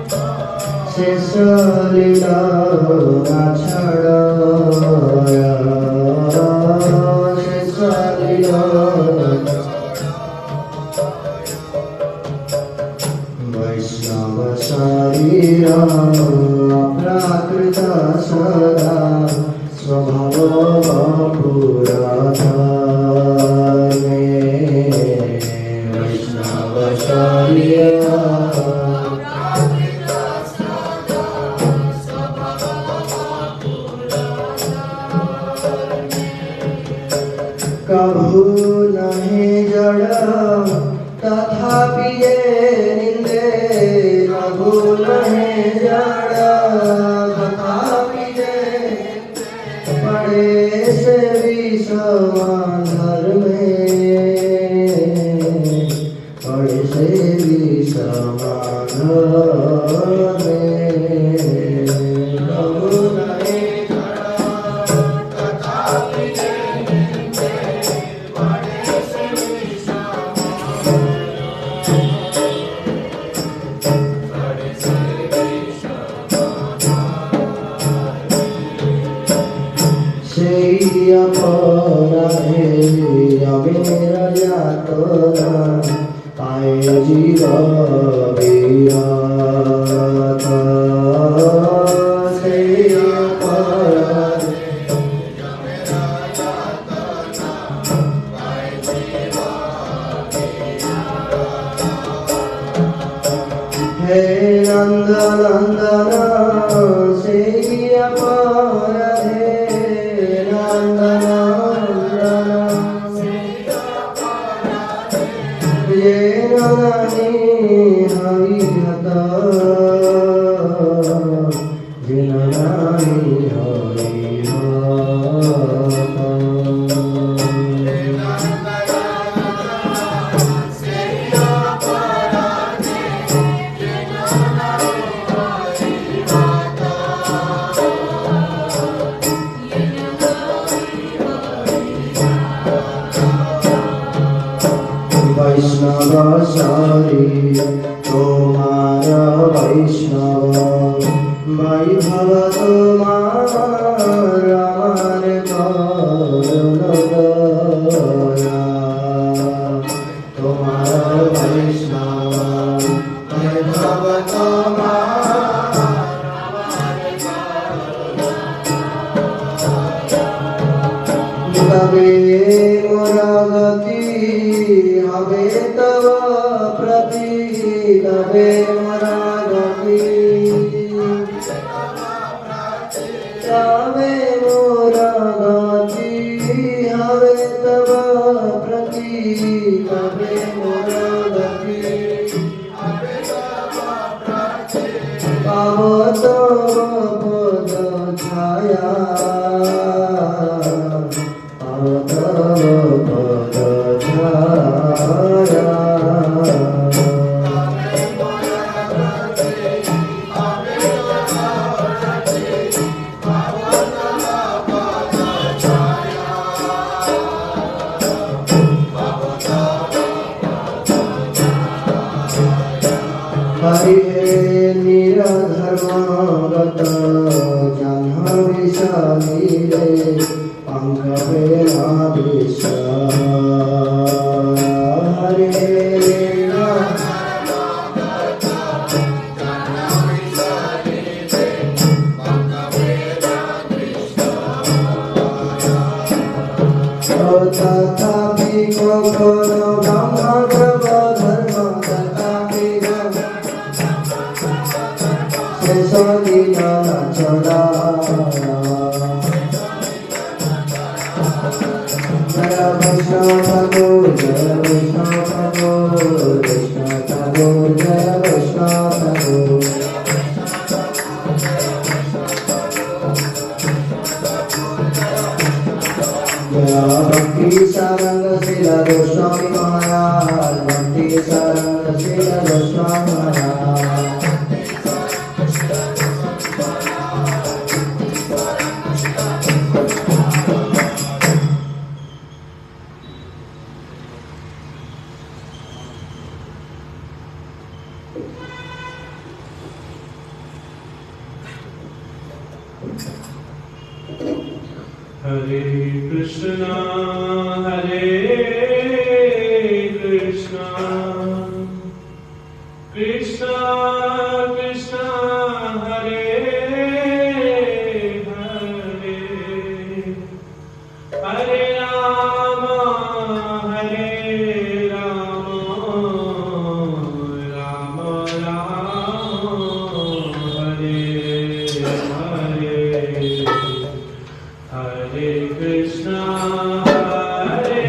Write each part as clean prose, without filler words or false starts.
शेष लीला ना छाड़ाया शेष लीला वैष्णव शरीरा प्राकृत सदा स्वभाव पुराधारे वैष्णव शरीरा कभू नहीं जड़ा तथापि ये निंदे कभू नहीं जड़ा तथापि ये पड़े से भी समाधर में पड़े से भी समाधर में कभू नहीं अपराधे मेरा यातना पाए जीव विराता से अपराधे हे नंद नंदना से अपराधे वैष्णव शरीर तुम्हारा वैष्णव वैभव तुम्हारा मन करुण दया तुम्हारा वैष्णव वैभव तुम्हारा तबे मोरा गति हवे तव प्रति तबे मोरा गति तबे मोरा गति हवे तव प्रति तबे मोरा गति पाव तव पद छाया पाव तव पद छाया हरि निराधर्मागत जाह्नवी शरीरे अंगवेलाभिष हरे तथापि कखनो ब्रह्मग्रव धर्म तथापि शेष लीला छड़ा जय वैष्णव ठाकुर जय वैष्णव ठाकुर कृष्ण ठाकुर जय वैष्णव ठाकुर भक्ति सारंग शिला गोस्वामी महाराज भक्ति सारंग शिला गोस्वामी महाराज Hare Krishna, Hare Krishna, Krishna Krishna, Hare Hare, Hare Rama, Hare Rama, Rama Rama, Hare Hare, Hare Krishna, Hare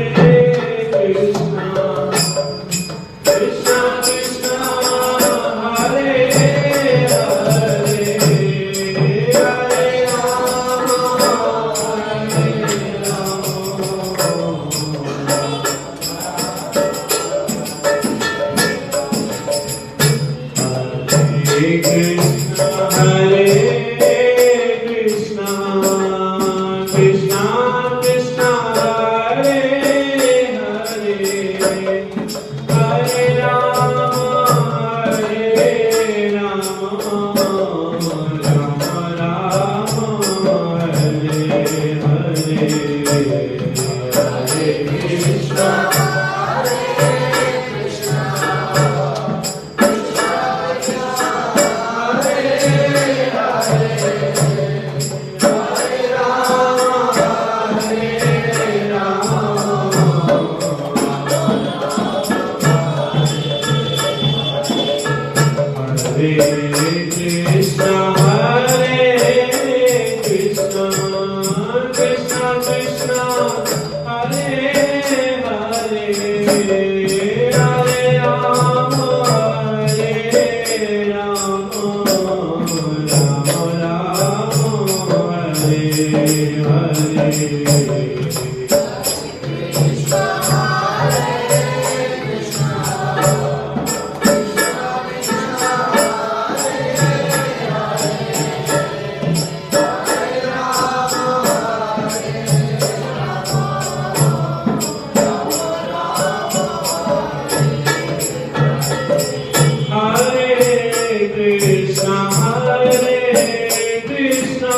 Krishna,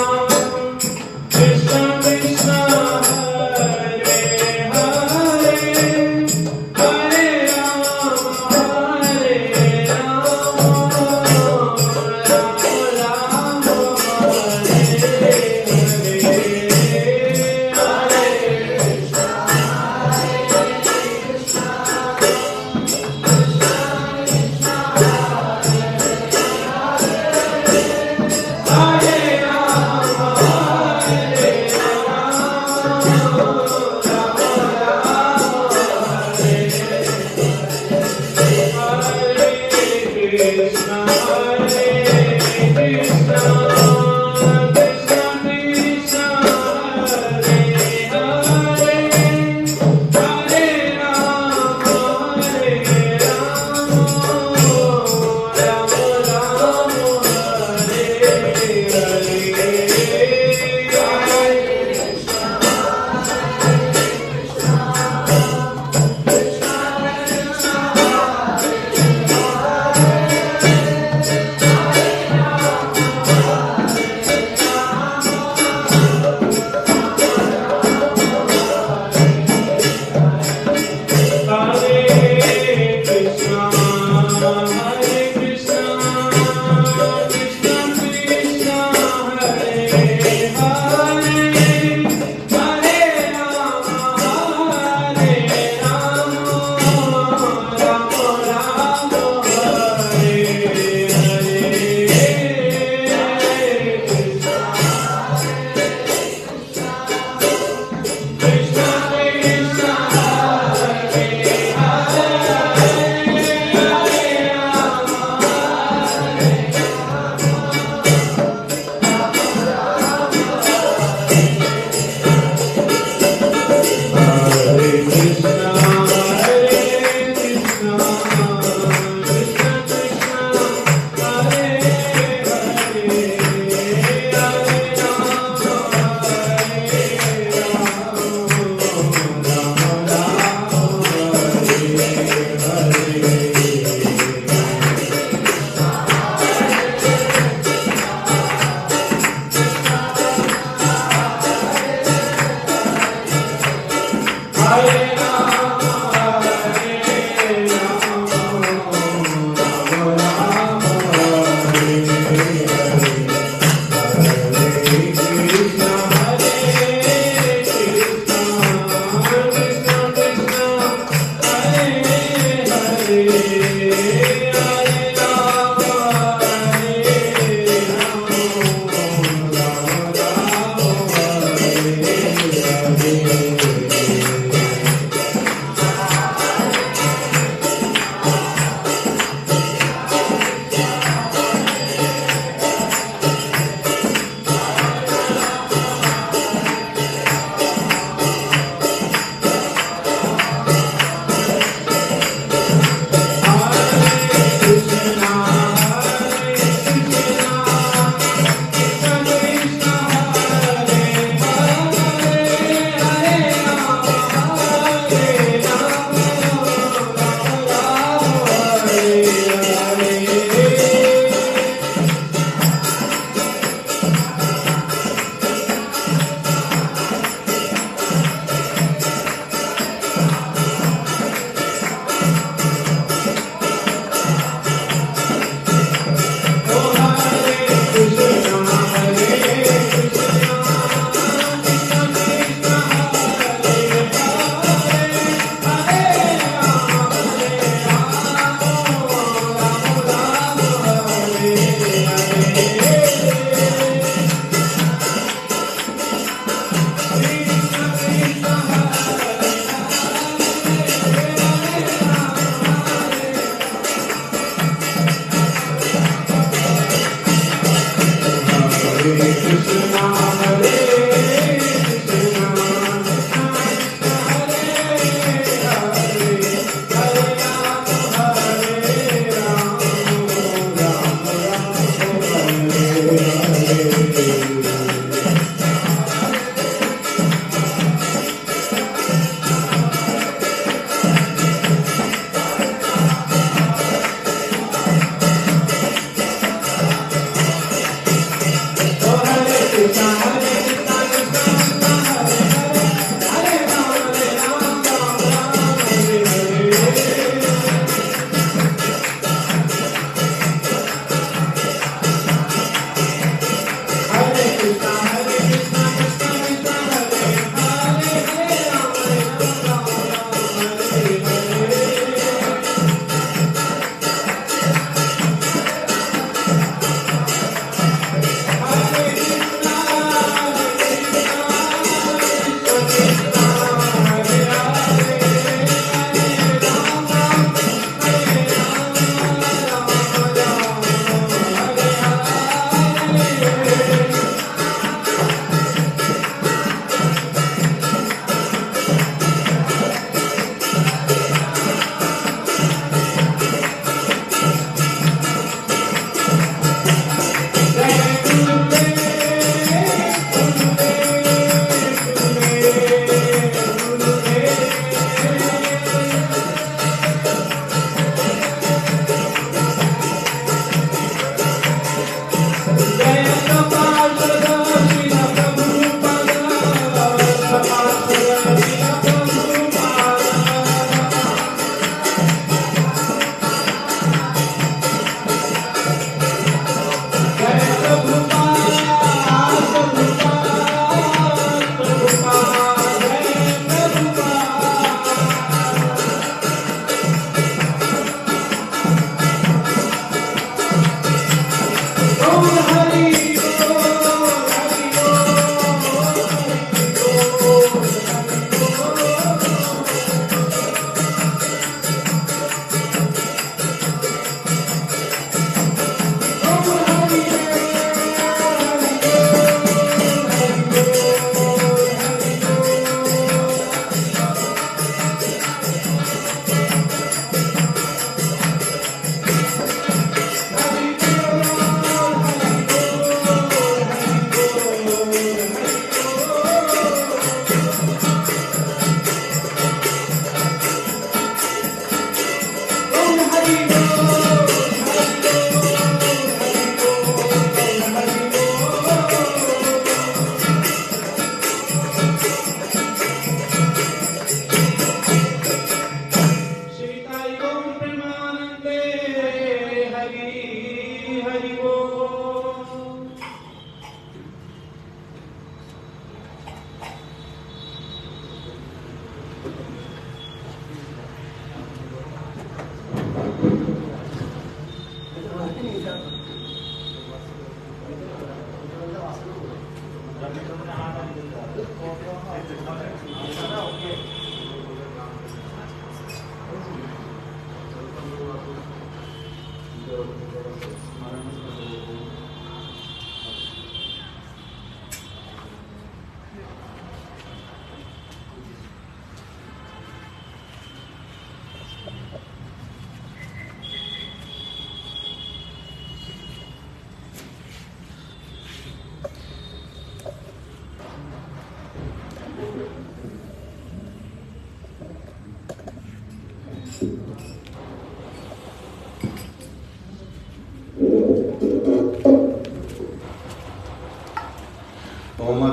Krishna Krishna, Hare Hare, Hare Rama, Hare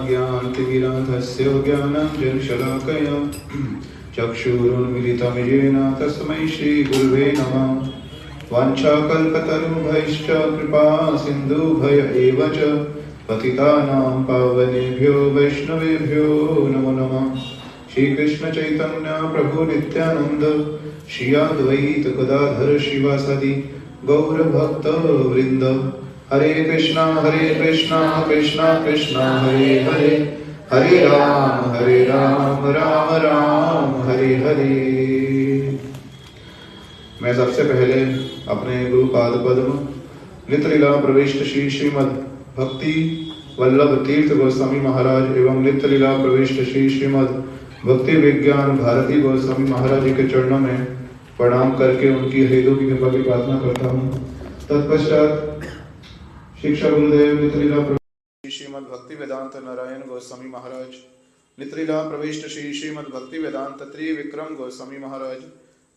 ज्ञानतिमिरान्धस्य ज्ञानाञ्जनशलाकया चक्षुरुन्मिलितं येन तस्मै श्रीगुरुवे नमः। वाञ्छाकल्पतरुभ्यश्च कृपा सिन्धुभ्य एव च पतितानां पावनेभ्यो वैष्णवेभ्यो नमो नमः। श्रीकृष्ण चैतन्य प्रभु नित्यानंद श्री अद्वैत गदाधर शिवासादि गौर भक्त वृंद। हरे कृष्णा कृष्णा कृष्णा हरे हरे, हरे राम राम राम हरे हरे। मैं सबसे पहले अपने गुरु पाद पद्म नितलीला प्रविष्ट श्री श्रीमद् भक्ति वल्लभ तीर्थ गोस्वामी महाराज एवं नित्य लीला प्रविष्ट श्री श्रीमद भक्ति विज्ञान भारती गोस्वामी महाराज जी के चरणों में प्रणाम करके उनकी हृदय की कृपा की प्रार्थना करता हूँ। तत्पश्चात शिक्षा गुरुदेव नित्य लीला श्रीमद भक्ति वेदांत नारायण गोस्वामी महाराज, नित्य लीला प्रविष्ट श्री श्रीमद भक्ति वेदांत त्रिविक्रम गोस्वामी महाराज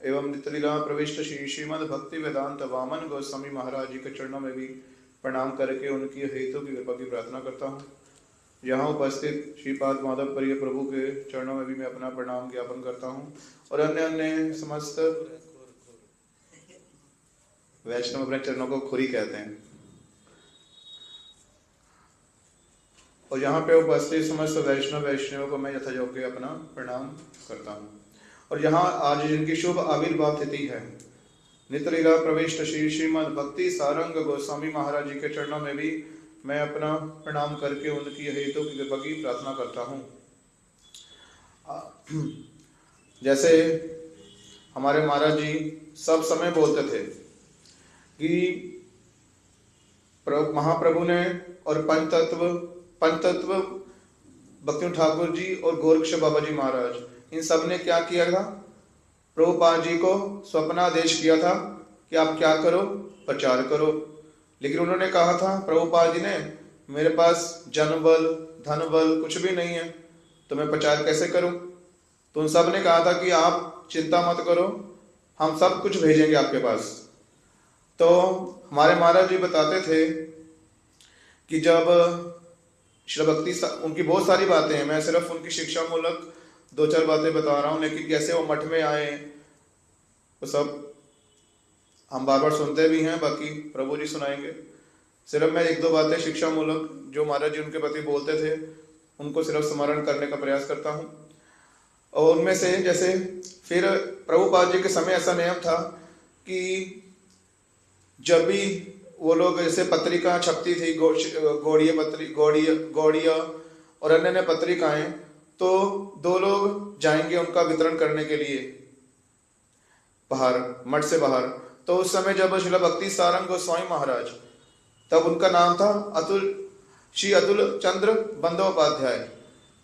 एवं नित्य लीला प्रविष्ट श्री श्रीमद भक्ति वेदांत वामन गोस्वामी महाराज जी के चरणों में भी प्रणाम करके उनकी हेतु की कृपा की प्रार्थना करता हूँ। यहाँ उपस्थित श्रीपाद माधव प्रिय प्रभु के चरणों में भी मैं अपना प्रणाम ज्ञापन करता हूँ और अन्य अन्य समस्त वैष्णव अपने चरणों को खुरी कहते हैं। और यहाँ पे उपस्थित समस्त वैष्णवों को मैं यथायोग्य अपना प्रणाम करता हूँ। और यहाँ आज जिनकी शुभ आविर्भाव तिथि है, नित्य लीला प्रविष्ट श्री श्रीमद भक्ति सारंग गोस्वामी महाराज जी के चरणों में भी मैं अपना प्रणाम करके उनकी हेतु की कृपा की प्रार्थना करता हूँ। जैसे हमारे महाराज जी सब समय बोलते थे कि महाप्रभु ने और पंचतत्व भक्ति ठाकुर जी और गोरक्ष बाबा जी महाराज, इन सब ने क्या किया था, प्रभुपाद जी को स्वप्नादेश किया था कि आप क्या करो, प्रचार करो। लेकिन उन्होंने कहा था, प्रभुपाद जी ने, मेरे पास जनबल धनबल कुछ भी नहीं है तो मैं प्रचार कैसे करूं। तो उन सब ने कहा था कि आप चिंता मत करो, हम सब कुछ भेजेंगे आपके पास। तो हमारे महाराज जी बताते थे कि जब श्री भक्ति, उनकी बहुत सारी बातें हैं, मैं सिर्फ उनकी शिक्षा मूलक 2-4 बातें बता रहा हूँ, लेकिन कैसे वो मठ में आए वो सब हम बार बार सुनते भी हैं, बाकी प्रभु जी सुनाएंगे। सिर्फ मैं 1-2 बातें शिक्षा मूलक जो महाराज जी उनके प्रति बोलते थे उनको सिर्फ स्मरण करने का प्रयास करता हूँ। और उनमें से जैसे फिर प्रभुपाद जी के समय ऐसा नियम था कि जब भी वो लोग, जैसे पत्रिका छपती थी, गौड़िया और अन्य अन्य पत्रिकाएं, तो 2 लोग जाएंगे उनका वितरण करने के लिए बाहर, मठ से बाहर। तो उस समय जब श्रील भक्ति सारंग गोस्वामी महाराज, तब उनका नाम था श्री अतुल चंद्र बंदोपाध्याय।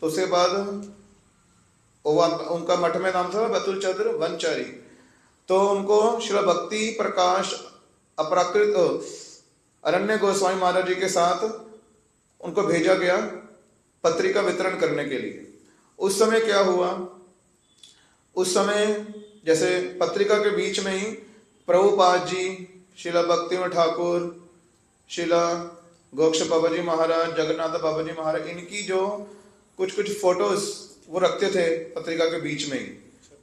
तो उसके बाद उनका मठ में नाम था अतुल चंद्र वनचारी। तो उनको श्रील भक्ति प्रकाश अपराकृत अरण्य गोस्वामी महाराज जी के साथ उनको भेजा गया पत्रिका वितरण करने के लिए। उस समय क्या हुआ, उस समय जैसे पत्रिका के बीच में ही प्रभुपाद जी, श्रीला भक्ति ठाकुर, श्रीला गोक्ष बाबा जी महाराज, जगन्नाथ बाबा जी महाराज, इनकी जो कुछ फोटोज वो रखते थे पत्रिका के बीच में ही।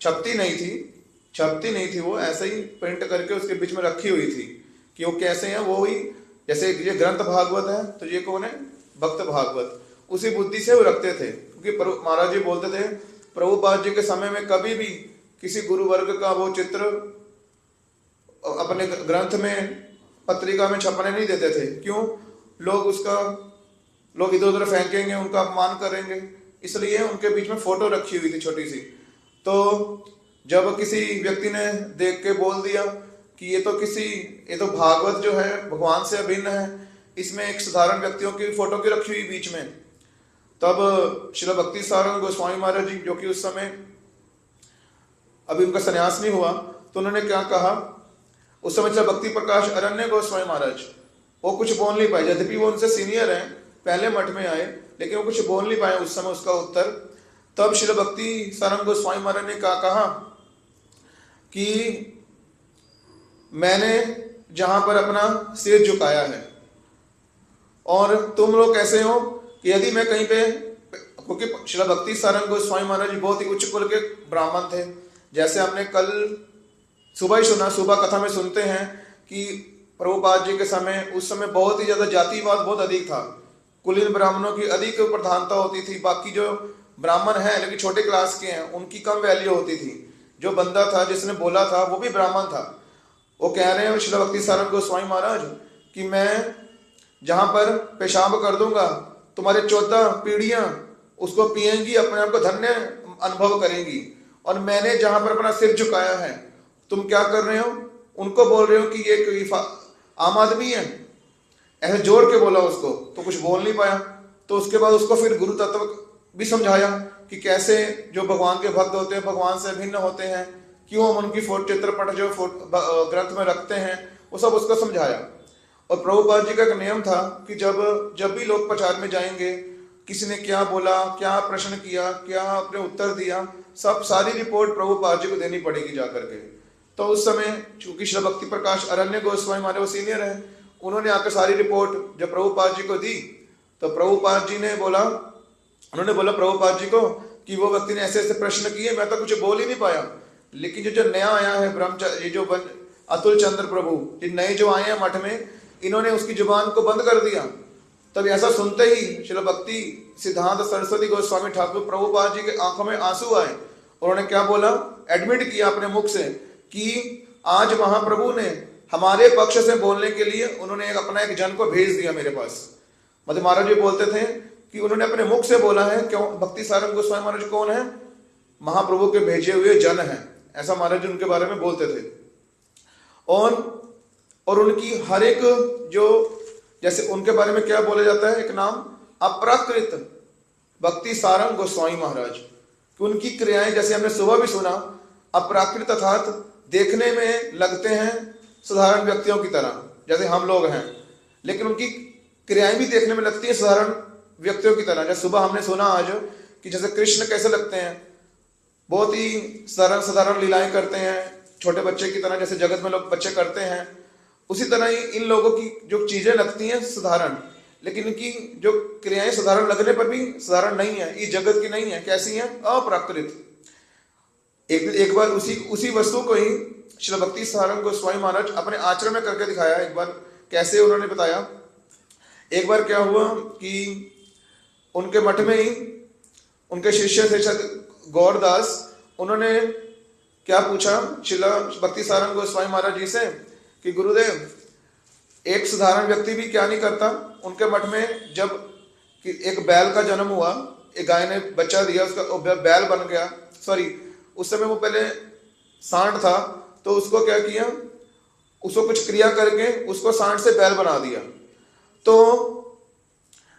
छपती नहीं थी, वो ऐसे ही प्रिंट करके उसके बीच में रखी हुई थी कि वो कैसे हैं। वो ही जैसे ये ग्रंथ भागवत है तो ये कौन है, भक्त भागवत, उसी बुद्धि से वो रखते थे। क्योंकि महाराज जी बोलते थे, प्रभुपाद जी के समय में कभी भी किसी गुरु वर्ग का वो चित्र अपने ग्रंथ में, पत्रिका में छपने नहीं देते थे। क्यों? लोग इधर उधर फेंकेंगे, उनका अपमान करेंगे, इसलिए उनके बीच में फोटो रखी हुई थी छोटी सी। तो जब किसी व्यक्ति ने देख के बोल दिया कि ये तो भागवत जो है भगवान से अभिन्न है, इसमें एक साधारण व्यक्तियों की फोटो की रखी हुई बीच में, तब श्री भक्ति सारंग गोस्वामी महाराज जी, जो कि उस समय अभी उनका संन्यास नहीं हुआ, तो उन्होंने क्या कहा, उस समय श्री भक्ति प्रकाश अरण्य गोस्वामी महाराज वो कुछ बोल नहीं पाए, यद्यपि वो उनसे सीनियर हैं, पहले मठ में आए, लेकिन वो कुछ बोल नहीं पाए उस समय उसका उत्तर। तब श्री भक्ति सारंग गोस्वामी महाराज ने क्या कहा कि मैंने जहां पर अपना सिर झुकाया है और तुम लोग कैसे हो कि यदि मैं कहीं पे, क्योंकि श्री भक्ति सारंग गोस्वामी महाराज बहुत ही उच्च कुल के ब्राह्मण थे। जैसे हमने कल सुबह ही सुना, सुबह कथा में सुनते हैं कि प्रभुपाद जी के समय, उस समय बहुत ही ज्यादा जातिवाद बहुत अधिक था, कुलीन ब्राह्मणों की अधिक प्रधानता होती थी। बाकी जो ब्राह्मण हैं लेकिन छोटे क्लास के हैं, उनकी कम वैल्यू होती थी। जो बंदा था जिसने बोला था वो भी ब्राह्मण था। वो कह रहे हैं श्री भक्ति सारंग गोस्वामी महाराज कि मैं जहां पर पेशाब कर दूंगा, तुम्हारे 14 पीढ़ियां उसको पिएंगी, अपने आप को धन्य अनुभव करेंगी, और मैंने जहां पर अपना सिर झुकाया है, तुम क्या कर रहे हो, उनको बोल रहे हो कि ये कोई आम आदमी है। ऐसे जोड़ के बोला उसको, तो कुछ बोल नहीं पाया। तो उसके बाद उसको फिर गुरु तत्व भी समझाया कि कैसे जो भगवान के भक्त होते हैं भगवान से भिन्न होते हैं, क्यों हम उनकी चित्रपट जो ग्रंथ में रखते हैं, वो सब उसको समझाया। और प्रभुपाद जी का एक नियम था कि जब भी लोग प्रचार में जाएंगे, किसी ने क्या बोला, क्या प्रश्न किया, क्या अपने उत्तर दिया, सारी रिपोर्ट प्रभुपाद जी को देनी पड़ेगी जाकर के। तो उस समय चूंकि श्री भक्ति प्रकाश अरण्य गोस्वामी हमारे वो सीनियर हैं, उन्होंने आकर सारी रिपोर्ट जब प्रभुपाद जी को दी, तो प्रभुपाद जी ने बोला, उन्होंने बोला प्रभुपाद जी को कि वो व्यक्ति ने ऐसे ऐसे प्रश्न किए, मैं तो कुछ बोल ही नहीं पाया, लेकिन जो नया आया है ब्रह्मचारी, जो अतुल चंद्र प्रभु, ये नए जो आए हैं मठ में, इन्होंने उसकी जुबान को बंद कर दिया। तब ऐसा सुनते ही श्रील भक्ति सिद्धांत सरस्वती गोस्वामी ठाकुर प्रभुपाद जी के आंखों में आंसू आए। उन्होंने क्या बोला, एडमिट किया अपने मुख से कि आज महाप्रभु ने हमारे पक्ष से बोलने के लिए उन्होंने अपना एक जन को भेज दिया मेरे पास। मतलब महाराज जी बोलते थे कि उन्होंने अपने मुख से बोला है। क्यों? भक्ति सारंग गोस्वामी महाराज कौन है? महाप्रभु के भेजे हुए जन हैं, ऐसा महाराज जी उनके बारे में बोलते थे। और उनकी हर एक जो, जैसे उनके बारे में क्या बोला जाता है, एक नाम अप्राकृत भक्ति सारंग गोस्वामी महाराज, कि उनकी क्रियाएं जैसे हमने सुबह भी सुना, अप्राकृत अर्थात देखने में लगते हैं साधारण व्यक्तियों की तरह जैसे हम लोग हैं, लेकिन उनकी क्रियाएं भी देखने में लगती है साधारण व्यक्तियों की तरह। जैसे सुबह हमने सुना आज कि जैसे कृष्ण कैसे लगते हैं, बहुत ही साधारण लीलाएं करते हैं छोटे बच्चे की तरह, जैसे जगत में लोग बच्चे करते हैं, उसी तरह ही इन लोगों की जो चीजें लगती हैं साधारण, लेकिन इनकी जो क्रियाएं साधारण लगने पर भी साधारण नहीं है, ये जगत की नहीं है। कैसी है? अप्राकृत। एक बार उसी वस्तु को ही श्री भक्ति सारंग गोस्वामी महाराज अपने आचरण में करके दिखाया। एक बार कैसे उन्होंने बताया, एक बार क्या हुआ कि उनके मठ में ही उनके शिष्य थे गौरदास, उन्होंने क्या पूछा श्रील भक्ति सारंग गोस्वामी महाराज जी से कि गुरुदेव, एक साधारण व्यक्ति भी क्या नहीं करता। उनके मठ में जब एक बैल का जन्म हुआ, एक गाय ने बच्चा दिया, उसका बैल बन गया, उस समय वो पहले सांड था, तो उसको क्या किया, उसको कुछ क्रिया करके उसको सांड से बैल बना दिया। तो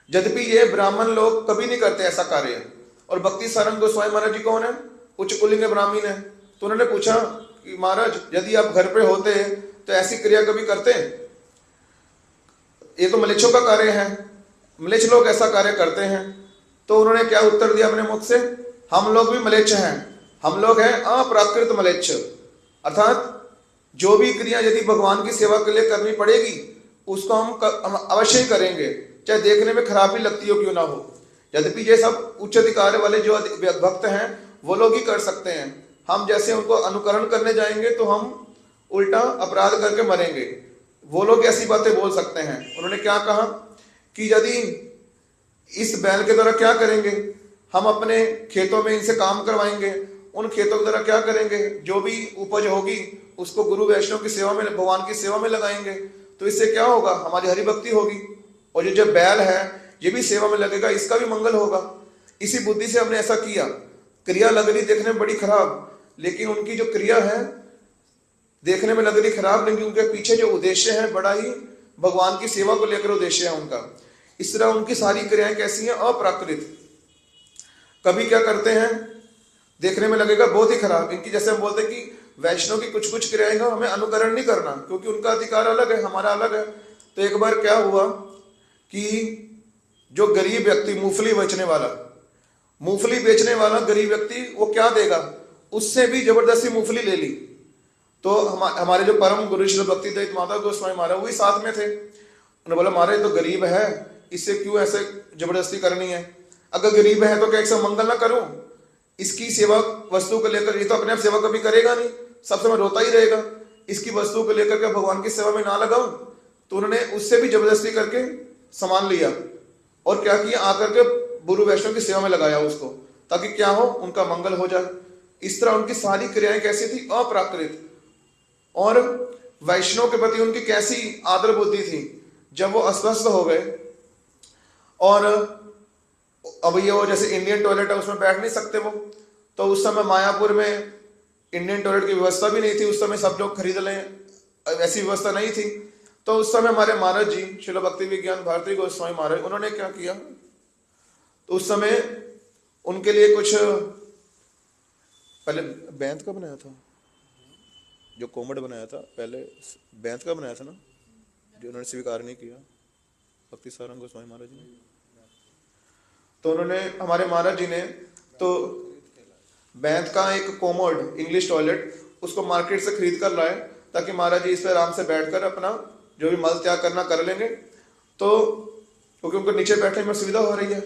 यद्यपि ये ब्राह्मण लोग कभी नहीं करते ऐसा कार्य, और भक्ति सारंग गोस्वामी महाराज जी कौन है? उच्च कुलिंग ब्राह्मण है। तो उन्होंने पूछा कि महाराज, यदि आप घर पे होते तो ऐसी क्रिया कभी करते? ये तो मलेच्छों का कार्य है, मलेच्छ लोग ऐसा कार्य करते हैं। तो उन्होंने क्या उत्तर दिया अपने मुख से, हम लोग भी मलेच्छ हैं, हम लोग हैं अप्राकृत मलेच्छ, अर्थात जो भी क्रिया यदि भगवान की सेवा के लिए करनी पड़ेगी उसको हम अवश्य ही करेंगे, चाहे देखने में खराबी लगती हो क्यों ना हो। यद्यपि ये सब उच्च अधिकार वाले जो भक्त हैं वो लोग ही कर सकते हैं, हम जैसे उनको अनुकरण करने जाएंगे तो हम उल्टा अपराध करके मरेंगे। वो लोग ऐसी बातें बोल सकते हैं। उन्होंने क्या कहा कि यदि इस बैल के द्वारा क्या करेंगे, हम अपने खेतों में इनसे काम करवाएंगे, उन खेतों के द्वारा क्या करेंगे, जो भी उपज होगी उसको गुरु वैष्णव की सेवा में, भगवान की सेवा में लगाएंगे, तो इससे क्या होगा, हमारी हरि भक्ति होगी, और ये जो बैल है ये भी सेवा में लगेगा, इसका भी मंगल होगा। इसी बुद्धि से हमने ऐसा किया। क्रिया लग रही देखने में बड़ी खराब, लेकिन उनकी जो क्रिया है देखने में लग रही खराब, लेकिन उनके पीछे जो उद्देश्य है बड़ा ही भगवान की सेवा को लेकर उद्देश्य है उनका। इस तरह उनकी सारी क्रियाएं कैसी हैं, अप्राकृत। कभी क्या करते हैं, देखने में लगेगा बहुत ही खराब। इनकी जैसे हम बोलते हैं कि वैष्णव की कुछ कुछ क्रियाएं का हमें अनुकरण नहीं करना, क्योंकि उनका अधिकार अलग है, हमारा अलग है। तो एक बार क्या हुआ कि जो गरीब व्यक्ति, मूंगफली बेचने वाला गरीब व्यक्ति, वो क्या देगा, उससे भी जबरदस्ती मूंगफली ले ली। तो हमारे जो परम गुरु श्री भक्ति दत्त माता गोस्वामी महाराज वो भी साथ में थे। उन्होंने बोला, महाराज तो गरीब है, इससे क्यों ऐसे जबरदस्ती करनी है, अगर गरीब है तो क्या एक मंगल ना करूं, इसकी सेवा वस्तु को लेकर, ये तो अपने आप सेवा कभी करेगा नहीं, सब समय रोता ही रहेगा, इसकी वस्तु को लेकर के भगवान की सेवा में ना लगाऊं। तो उन्होंने उससे भी जबरदस्ती करके सामान लिया और क्या किया, आकर के गुरु वैष्णव की सेवा में लगाया उसको, ताकि क्या हो, उनका मंगल हो जाए। इस तरह उनकी सारी क्रियाएं कैसी थी, अप्राकृत। और वैष्णव के प्रति उनकी कैसी आदर बुद्धि थी। जब वो अस्वस्थ हो गए और अब ये वो जैसे इंडियन टॉयलेट है उसमें बैठ नहीं सकते वो, तो उस समय मायापुर में इंडियन टॉयलेट की व्यवस्था भी नहीं थी, उस समय सब लोग खरीद लें ऐसी व्यवस्था नहीं थी। तो उस समय हमारे महाराज जी श्रील भक्ति विज्ञान भारती गोस्वामी महाराज, उन्होंने क्या किया, तो उस समय उनके लिए कुछ, पहले बैंत का बनाया था, जो कोमड़ बनाया था पहले बैंत का बनाया था ना, जो उन्होंने स्वीकार नहीं किया भक्ति सारंग गोस्वामी महाराज जी ने। तो उन्होंने, हमारे महाराज जी ने तो बैंत का एक कोमोड इंग्लिश टॉयलेट उसको मार्केट से खरीद कर लाए, ताकि महाराज जी इस पर आराम से बैठकर अपना जो भी मल त्याग करना कर लेंगे। तो क्योंकि उनको नीचे बैठने में सुविधा हो रही है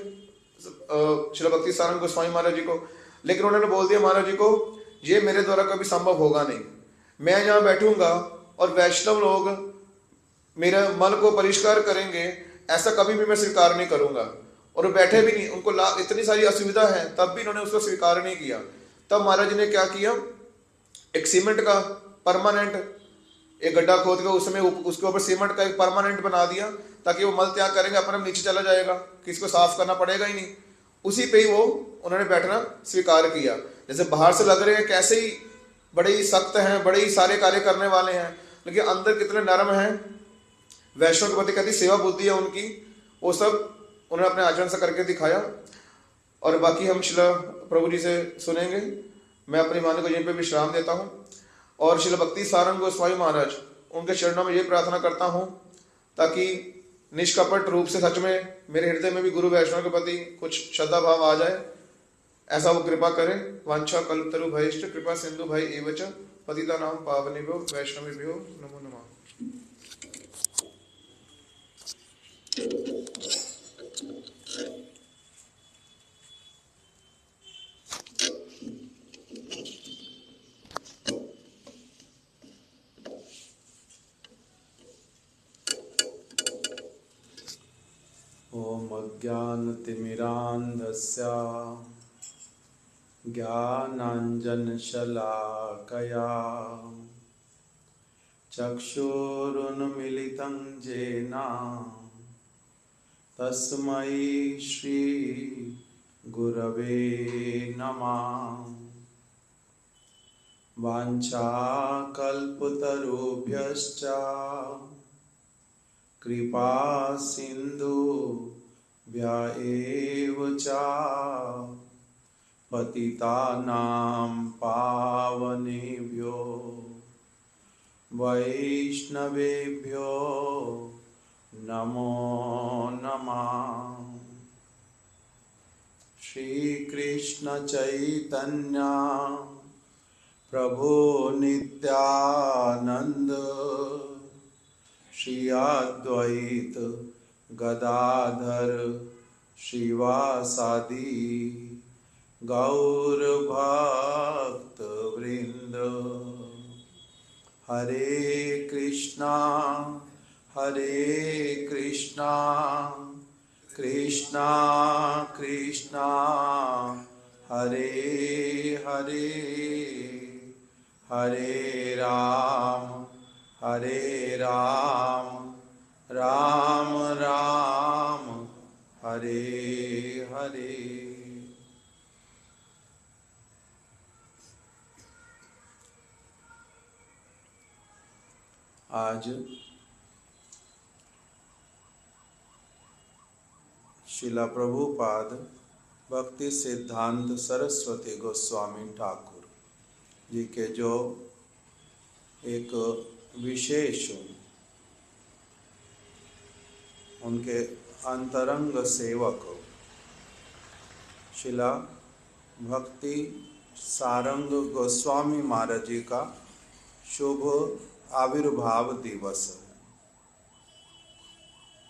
श्रील भक्ति सारंग गोस्वामी महाराज जी को, लेकिन उन्होंने बोल दिया महाराज जी को, ये मेरे द्वारा कभी संभव होगा नहीं, मैं यहाँ बैठूंगा और वैष्णव लोग मेरे मल को परिष्कार करेंगे, ऐसा कभी भी मैं स्वीकार नहीं करूंगा। और वो बैठे भी नहीं, उनको इतनी सारी असुविधा है, तब भी इन्होंने उसको स्वीकार नहीं किया। तब महाराज जी ने क्या किया, एक सीमेंट का परमानेंट एक गड्ढा खोद के उसमें उसके ऊपर सीमेंट का एक परमानेंट बना दिया, ताकि वो मल त्याग करेंगे अपने नीचे चला जाएगा, किसी को साफ करना पड़ेगा ही नहीं। उसी पे ही वो उन्होंने बैठना स्वीकार किया। जैसे बाहर से लग रहे हैं कैसे ही बड़े ही सख्त हैं, बड़े ही सारे कार्य करने वाले हैं, लेकिन अंदर कितने नरम हैं, वैष्णव के प्रति कहती सेवा बुद्धि है उनकी, वो सब उन्होंने अपने आचरण से करके दिखाया। और बाकी हम श्रील प्रभु जी से सुनेंगे। मैं अपनी वाणी को यहीं पे विश्राम देता हूँ और श्रील भक्ति सारंग गोस्वामी महाराज उनके चरणों में ये प्रार्थना करता हूँ, ताकि निष्कपट रूप से सच में मेरे हृदय में भी गुरु वैष्णव के प्रति कुछ श्रद्धा भाव आ जाए, ऐसा वो कृपा करें। वांछा कल्पतरु भयश्च कृपा सिंधु भय एवच पतितानां पावनेभ्यो वैष्णवेभ्यो नमो नमः। ॐ अज्ञानतिमिरान्धस्य ज्ञानाञ्जनशलाकया चक्षुरुन्मीलितं येन तस्मै श्रीगुरवे नमः। वाञ्छाकल्पतरुभ्यश्च कृपा सिन्धुभ्य एव च पतितानां पावनेभ्यो वैष्णवेभ्यो नमो नमः। श्री कृष्ण चैतन्य प्रभु नित्यानंद श्री अद्वैत गदाधर श्रीवासादि गौर भक्त वृंद। हरे कृष्णा कृष्णा कृष्णा हरे हरे, हरे राम राम राम हरे हरे। आज शिला प्रभुपाद भक्ति सिद्धांत सरस्वती गोस्वामी ठाकुर जी के जो एक विशेष उनके अंतरंग सेवक शिला भक्ति सारंग गोस्वामी महाराज जी का शुभ आविर्भाव दिवस है।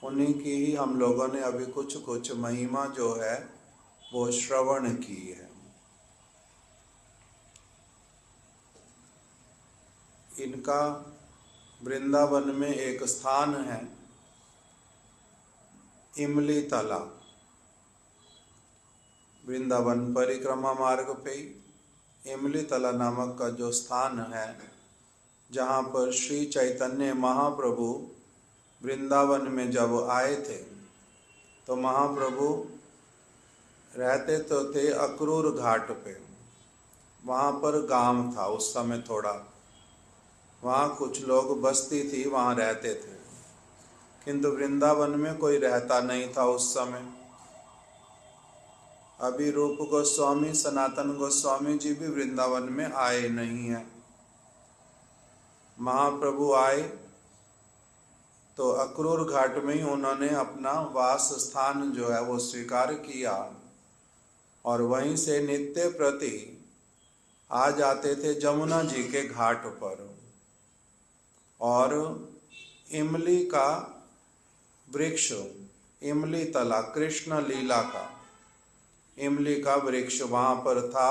उन्हीं की ही हम लोगों ने अभी कुछ महिमा जो है वो श्रवण की है। इनका वृंदावन में एक स्थान है इमली तला। वृंदावन परिक्रमा मार्ग पे इमली तला नामक का जो स्थान है, जहाँ पर श्री चैतन्य महाप्रभु वृंदावन में जब आए थे तो महाप्रभु रहते तो थे अक्रूर घाट पे। वहाँ पर गांव था उस समय, थोड़ा वहाँ कुछ लोग बस्ती थी, वहाँ रहते थे, किंतु वृंदावन में कोई रहता नहीं था उस समय। अभी रूप गोस्वामी सनातन गोस्वामी जी भी वृंदावन में आए नहीं हैं। महाप्रभु आए तो अक्रूर घाट में ही उन्होंने अपना वास स्थान जो है वो स्वीकार किया और वहीं से नित्य प्रति आ जाते थे जमुना जी के घाट पर। और इमली का वृक्ष, इमली तला, कृष्ण लीला का इमली का वृक्ष वहाँ पर था।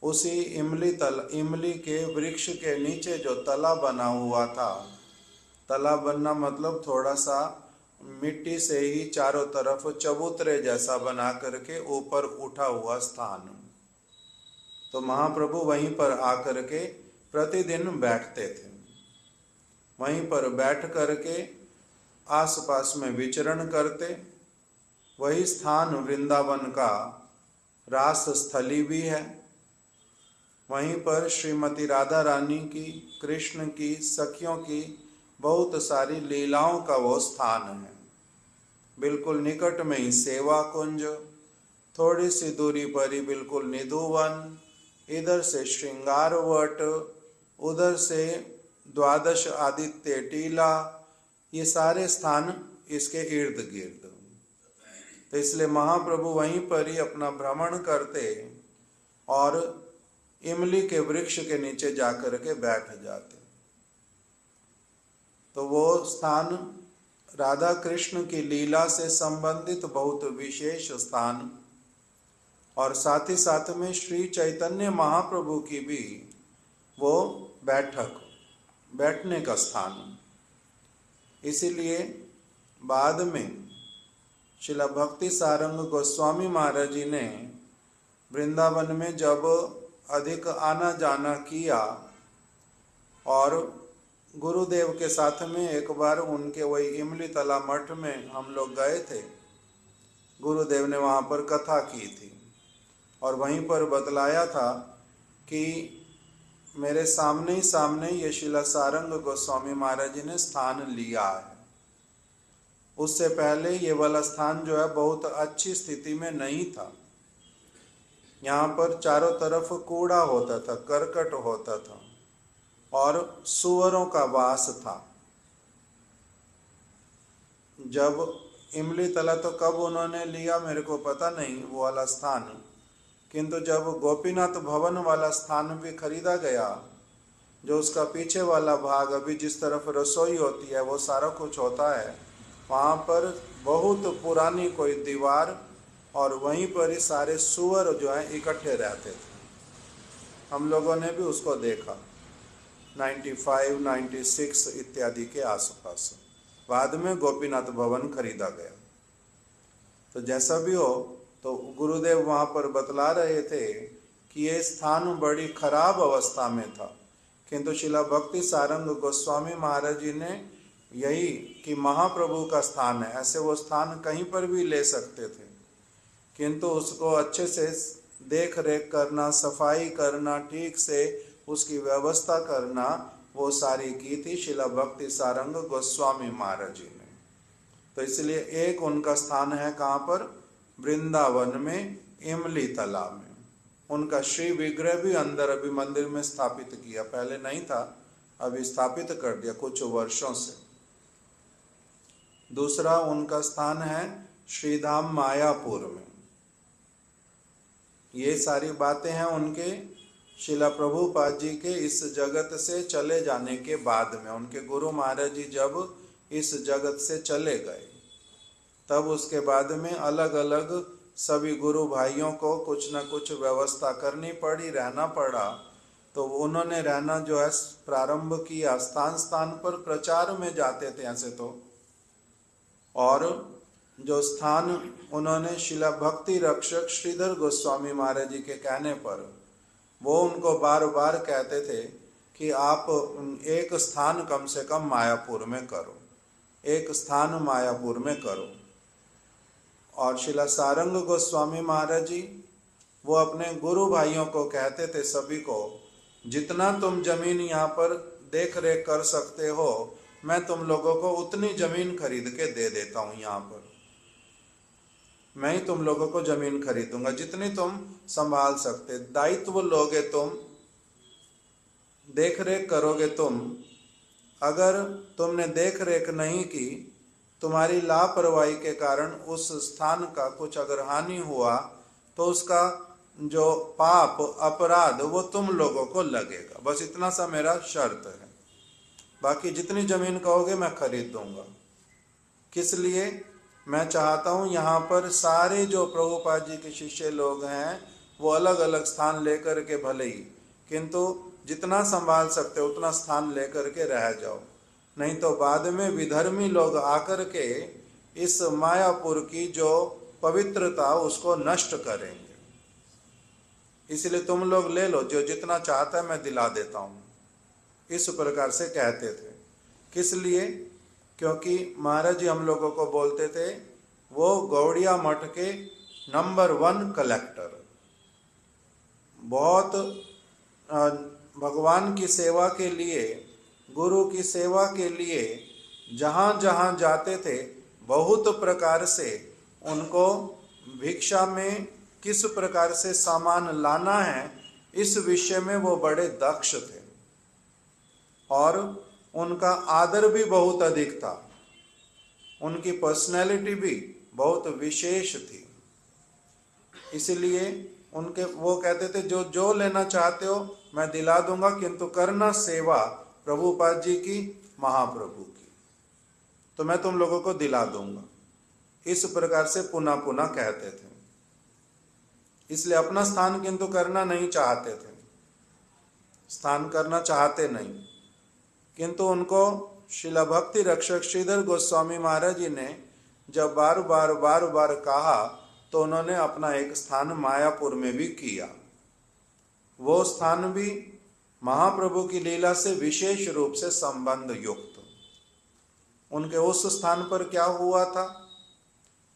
उसी इमली के वृक्ष के नीचे जो तला बना हुआ था, तला बनना मतलब थोड़ा सा मिट्टी से ही चारों तरफ चबूतरे जैसा बना करके ऊपर उठा हुआ स्थान, तो महाप्रभु वहीं पर आकर के प्रतिदिन बैठते थे। वहीं पर बैठ करके आसपास में विचरण करते। वही स्थान वृंदावन का रास स्थली भी है। वहीं पर श्रीमती राधा रानी की, कृष्ण की, सखियों की बहुत सारी लीलाओं का वो स्थान है। बिल्कुल निकट में ही सेवा कुंज, थोड़ी सी दूरी पर ही बिल्कुल निधुवन, इधर से श्रृंगार वट, उधर से द्वादश आदित्य टीला, ये सारे स्थान इसके इर्द गिर्द। तो इसलिए महाप्रभु वहीं पर ही अपना भ्रमण करते और इमली के वृक्ष के नीचे जाकर के बैठ जाते। तो वो स्थान राधा कृष्ण की लीला से संबंधित बहुत विशेष स्थान और साथ ही साथ में श्री चैतन्य महाप्रभु की भी वो बैठने का स्थान। इसीलिए बाद में श्रील भक्ति सारंग गोस्वामी महाराज जी ने वृंदावन में जब अधिक आना जाना किया और गुरुदेव के साथ में एक बार उनके वही इमली तला मठ में हम लोग गए थे। गुरुदेव ने वहाँ पर कथा की थी और वहीं पर बतलाया था कि मेरे सामने ही सामने ये श्रील सारंग गोस्वामी महाराज जी ने स्थान लिया है। उससे पहले ये वाला स्थान जो है बहुत अच्छी स्थिति में नहीं था। यहाँ पर चारों तरफ कूड़ा होता था, करकट होता था और सुअरों का वास था। जब इमली तला तो कब उन्होंने लिया मेरे को पता नहीं वो वाला स्थान, किंतु जब गोपीनाथ भवन वाला स्थान भी खरीदा गया, जो उसका पीछे वाला भाग अभी जिस तरफ रसोई होती है वो सारा कुछ होता है, वहाँ पर बहुत पुरानी कोई दीवार और वहीं पर ही सारे सुअर जो हैं इकट्ठे रहते थे। हम लोगों ने भी उसको देखा 95, 96 इत्यादि के आसपास। बाद में गोपीनाथ भवन खरीदा गया। तो जैसा भी हो, तो गुरुदेव वहाँ पर बतला रहे थे कि ये स्थान बड़ी खराब अवस्था में था, किंतु शिला भक्ति सारंग गोस्वामी महाराज जी ने यही कि महाप्रभु का स्थान है, ऐसे वो स्थान कहीं पर भी ले सकते थे, किंतु उसको अच्छे से देख रेख करना, सफाई करना, ठीक से उसकी व्यवस्था करना, वो सारी की थी शिला भक्ति सारंग गोस्वामी महाराज जी ने। तो इसलिए एक उनका स्थान है कहाँ पर, वृंदावन में इमली तालाब में। उनका श्री विग्रह भी अंदर अभी मंदिर में स्थापित किया, पहले नहीं था, अभी स्थापित कर दिया कुछ वर्षों से। दूसरा उनका स्थान है श्रीधाम मायापुर में। ये सारी बातें हैं उनके शिला प्रभुपाद जी के इस जगत से चले जाने के बाद में। उनके गुरु महाराज जी जब इस जगत से चले गए, तब उसके बाद में अलग अलग सभी गुरु भाइयों को कुछ न कुछ व्यवस्था करनी पड़ी, रहना पड़ा। तो उन्होंने रहना जो है प्रारंभ किया, स्थान स्थान पर प्रचार में जाते थे ऐसे तो। और जो स्थान उन्होंने शिला भक्ति रक्षक श्रीधर गोस्वामी महाराज जी के कहने पर वो उनको बार बार कहते थे कि आप एक स्थान कम से कम मायापुर में करो, एक स्थान मायापुर में करो। और शिला सारंग गोस्वामी महाराज जी वो अपने गुरु भाइयों को कहते थे सभी को, जितना तुम जमीन यहाँ पर देख रेख कर सकते हो, मैं तुम लोगों को उतनी जमीन खरीद के दे देता हूँ यहाँ पर। मैं ही तुम लोगों को जमीन खरीदूंगा, जितनी तुम संभाल सकते। दायित्व लोगे तुम, देख रेख करोगे तुम। अगर तुमने देख रेख नहीं की, तुम्हारी लापरवाही के कारण उस स्थान का कुछ अगर हानि हुआ, तो उसका जो पाप अपराध वो तुम लोगों को लगेगा। बस इतना सा मेरा शर्त है, बाकी जितनी जमीन कहोगे मैं खरीद दूंगा। किस लिए? मैं चाहता हूं यहाँ पर सारे जो प्रभुपाद जी के शिष्य लोग हैं वो अलग अलग स्थान लेकर के भले ही, किंतु जितना संभाल सकते हो उतना स्थान लेकर के रह जाओ, नहीं तो बाद में विधर्मी लोग आकर के इस मायापुर की जो पवित्रता उसको नष्ट करेंगे। इसलिए तुम लोग ले लो, जो जितना चाहता है मैं दिला देता हूँ। इस प्रकार से कहते थे। किस लिए? क्योंकि महाराज जी हम लोगों को बोलते थे वो गौड़िया मठ के नंबर 1 कलेक्टर, बहुत भगवान की सेवा के लिए, गुरु की सेवा के लिए जहाँ जहाँ जाते थे बहुत प्रकार से उनको भिक्षा में किस प्रकार से सामान लाना है इस विषय में वो बड़े दक्ष थे, और उनका आदर भी बहुत अधिक था, उनकी पर्सनैलिटी भी बहुत विशेष थी। इसलिए उनके वो कहते थे जो जो लेना चाहते हो मैं दिला दूंगा, किंतु करना सेवा प्रभुपाद जी की, महाप्रभु की, तो मैं तुम लोगों को दिला दूंगा। इस प्रकार से पुनः पुनः कहते थे। इसलिए अपना स्थान किंतु करना नहीं चाहते थे, स्थान करना चाहते नहीं, किंतु उनको शिला भक्ति रक्षक श्रीधर गोस्वामी महाराज जी ने जब बार बार कहा तो उन्होंने अपना एक स्थान मायापुर में भी किया। वो स्थान भी महाप्रभु की लीला से विशेष रूप से संबंध युक्त। उनके उस स्थान पर क्या हुआ था?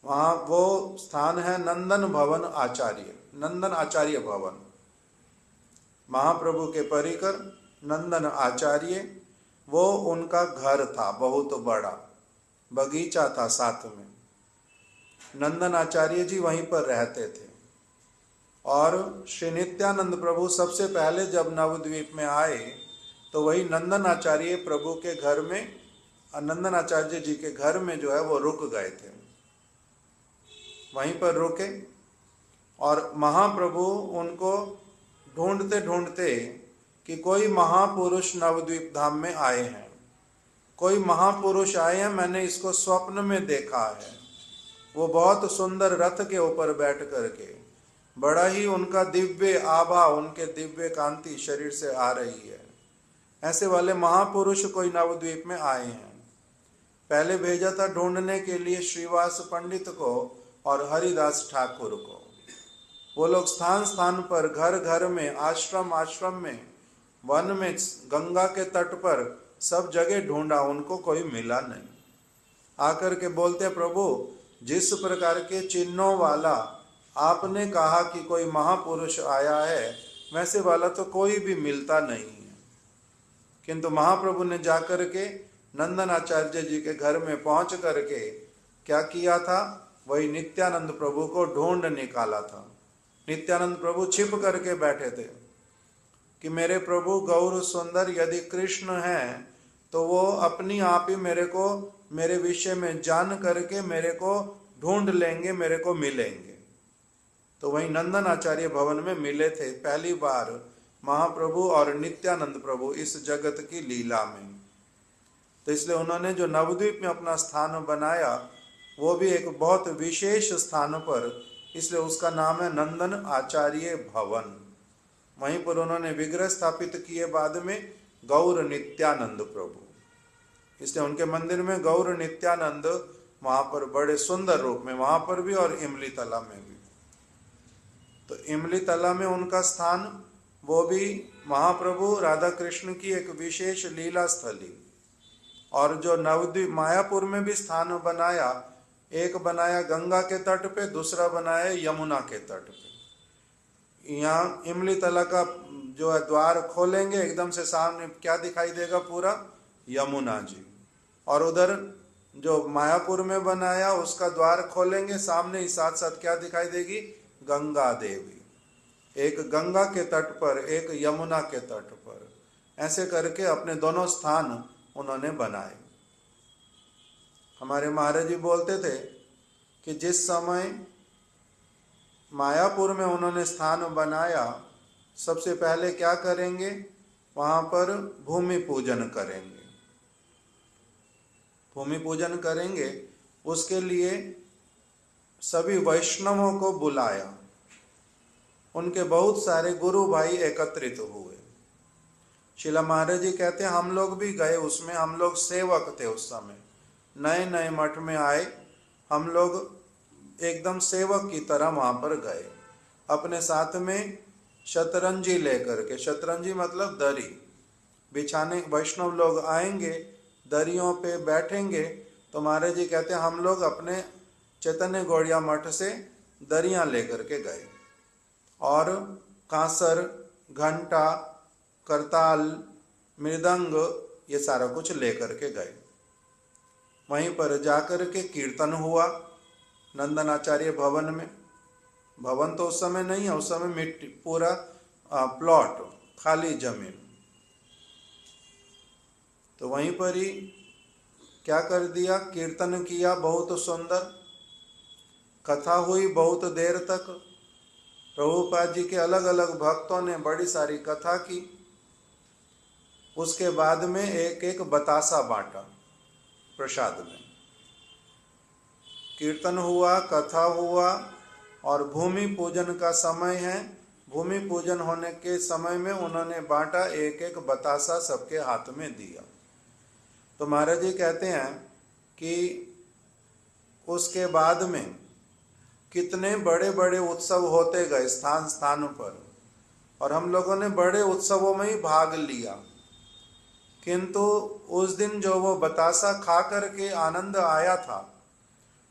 वहाँ वो स्थान है नंदन भवन आचार्य, नंदन आचार्य भवन। महाप्रभु के परिकर नंदन आचार्य, वो उनका घर था, बहुत बड़ा बगीचा था साथ में। नंदन आचार्य जी वहीं पर रहते थे। और श्री नित्यानंद प्रभु सबसे पहले जब नवद्वीप में आए तो वही नंदन आचार्य प्रभु के घर में, नंदन आचार्य जी के घर में जो है वो रुक गए थे, वहीं पर रुके। और महाप्रभु उनको ढूंढते ढूंढते कि कोई महापुरुष नवद्वीप धाम में आए हैं, कोई महापुरुष आए हैं, मैंने इसको स्वप्न में देखा है, वो बहुत सुंदर रथ के ऊपर बैठ करके, बड़ा ही उनका दिव्य आभा, उनके दिव्य कांति शरीर से आ रही है, ऐसे वाले महापुरुष कोई नवद्वीप में आए हैं। पहले भेजा था ढूंढने के लिए श्रीवास पंडित को और हरिदास ठाकुर को। वो लोग स्थान स्थान पर, घर घर में, आश्रम आश्रम में, वन में, गंगा के तट पर, सब जगह ढूंढा, उनको कोई मिला नहीं। आकर के बोलते प्रभु जिस प्रकार के चिन्हों वाला आपने कहा कि कोई महापुरुष आया है, वैसे वाला तो कोई भी मिलता नहीं है। किंतु महाप्रभु ने जाकर के नंदन आचार्य जी के घर में पहुंच करके क्या किया था? वही नित्यानंद प्रभु को ढूंढ निकाला था। नित्यानंद प्रभु छिप करके बैठे थे कि मेरे प्रभु गौर सुंदर यदि कृष्ण हैं तो वो अपनी आप ही मेरे को, मेरे विषय में जान करके मेरे को ढूंढ लेंगे, मेरे को मिलेंगे। तो वही नंदन आचार्य भवन में मिले थे पहली बार महाप्रभु और नित्यानंद प्रभु इस जगत की लीला में। तो इसलिए उन्होंने जो नवद्वीप में अपना स्थान बनाया वो भी एक बहुत विशेष स्थान पर, इसलिए उसका नाम है नंदन आचार्य भवन। वहीं पर उन्होंने विग्रह स्थापित किए बाद में गौर नित्यानंद प्रभु, इसलिए उनके मंदिर में गौर नित्यानंद वहां पर बड़े सुंदर रूप में, वहां पर भी और इमली तला में भी। तो इमली तला में उनका स्थान, वो भी महाप्रभु राधा कृष्ण की एक विशेष लीला स्थली। और जो नवद्वीप मायापुर में भी स्थान बनाया, एक बनाया गंगा के तट पे, दूसरा बनाया यमुना के तट पे। यहाँ इमली तला का जो है द्वार खोलेंगे, एकदम से सामने क्या दिखाई देगा? पूरा यमुना जी। और उधर जो मायापुर में बनाया उसका द्वार खोलेंगे, सामने ही साथ साथ क्या दिखाई देगी? गंगा देवी। एक गंगा के तट पर, एक यमुना के तट पर, ऐसे करके अपने दोनों स्थान उन्होंने बनाए। हमारे महाराज जी बोलते थे कि जिस समय मायापुर में उन्होंने स्थान बनाया, सबसे पहले क्या करेंगे? वहां पर भूमि पूजन करेंगे। भूमि पूजन करेंगे, उसके लिए सभी वैष्णवों को बुलाया। उनके बहुत सारे गुरु भाई एकत्रित हुए। शिला महाराज जी कहते हैं हम लोग भी गए उसमें, हम लोग सेवक थे उस समय, नए नए मठ में आए, हम लोग एकदम सेवक की तरह वहां पर गए। अपने साथ में शतरंजी लेकर के, शतरंजी मतलब दरी बिछाने, वैष्णव लोग आएंगे, दरियों पे बैठेंगे, तो महाराज जी कहते हैं हम लोग अपने चैतन्य गौड़िया मठ से दरियां लेकर के गए और कांसर, घंटा, करताल, मृदंग, ये सारा कुछ लेकर के गए। वहीं पर जाकर के कीर्तन हुआ नंदनाचार्य भवन में। भवन तो उस समय नहीं है, उस समय मिट्टी, पूरा प्लॉट, खाली जमीन। तो वहीं पर ही क्या कर दिया? कीर्तन किया, बहुत सुंदर कथा हुई बहुत देर तक। प्रभुपाद जी के अलग अलग भक्तों ने बड़ी सारी कथा की। उसके बाद में एक एक बतासा बांटा प्रसाद में। कीर्तन हुआ, कथा हुआ और भूमि पूजन का समय है। भूमि पूजन होने के समय में उन्होंने बांटा, एक एक बतासा सबके हाथ में दिया। तो महाराज जी कहते हैं कि उसके बाद में कितने बड़े बड़े उत्सव होते गए स्थान स्थान पर, और हम लोगों ने बड़े उत्सवों में ही भाग लिया, किंतु उस दिन जो वो बतासा खा करके आनंद आया था,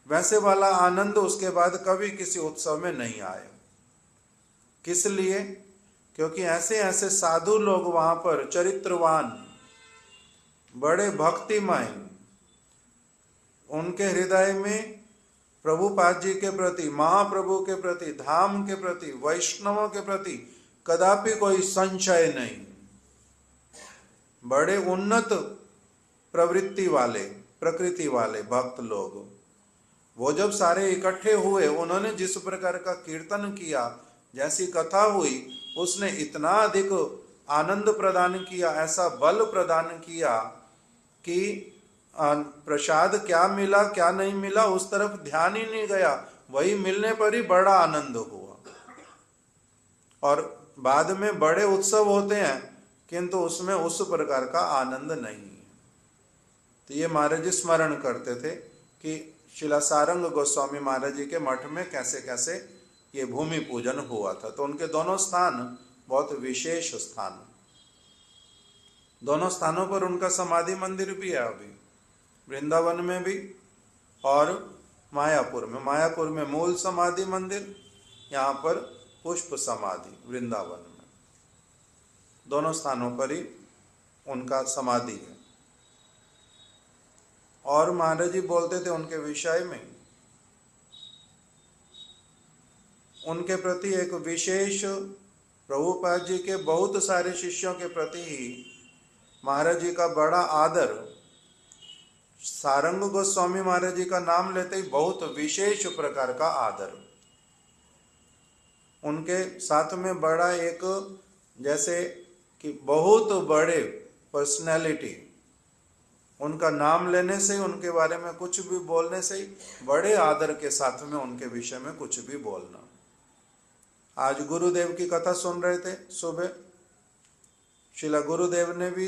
वैसे वाला आनंद उसके बाद कभी किसी उत्सव में नहीं आया। किस लिए? क्योंकि ऐसे ऐसे साधु लोग वहां पर, चरित्रवान, बड़े भक्तिमय, उनके हृदय में प्रभुपाद जी के प्रति, महाप्रभु के प्रति, धाम के प्रति, वैष्णवों के प्रति कदापि कोई संशय नहीं। बड़े उन्नत प्रवृत्ति वाले, प्रकृति वाले भक्त लोग, वो जब सारे इकट्ठे हुए, उन्होंने जिस प्रकार का कीर्तन किया, जैसी कथा हुई, उसने इतना अधिक आनंद प्रदान किया, ऐसा बल प्रदान किया कि प्रसाद क्या मिला क्या नहीं मिला उस तरफ ध्यान ही नहीं गया। वही मिलने पर ही बड़ा आनंद हुआ। और बाद में बड़े उत्सव होते हैं, किंतु उसमें उस प्रकार का आनंद नहीं है। तो ये महाराज जी स्मरण करते थे कि शिला सारंग गोस्वामी महाराज जी के मठ में कैसे कैसे ये भूमि पूजन हुआ था। तो उनके दोनों स्थान बहुत विशेष स्थान, दोनों स्थानों पर उनका समाधि मंदिर भी है अभी, वृंदावन में भी और मायापुर में। मायापुर में मूल समाधि मंदिर, यहाँ पर पुष्प समाधि वृंदावन में, दोनों स्थानों पर ही उनका समाधि है। और महाराज जी बोलते थे उनके विषय में, उनके प्रति एक विशेष, प्रभुपाद जी के बहुत सारे शिष्यों के प्रति ही महाराज जी का बड़ा आदर। सारंग गोस्वामी महाराज जी का नाम लेते ही बहुत विशेष प्रकार का आदर। उनके साथ में बड़ा एक, जैसे कि बहुत बड़े पर्सनैलिटी, उनका नाम लेने से, उनके बारे में कुछ भी बोलने से ही बड़े आदर के साथ में उनके विषय में कुछ भी बोलना। आज गुरुदेव की कथा सुन रहे थे सुबह, शिला गुरुदेव ने भी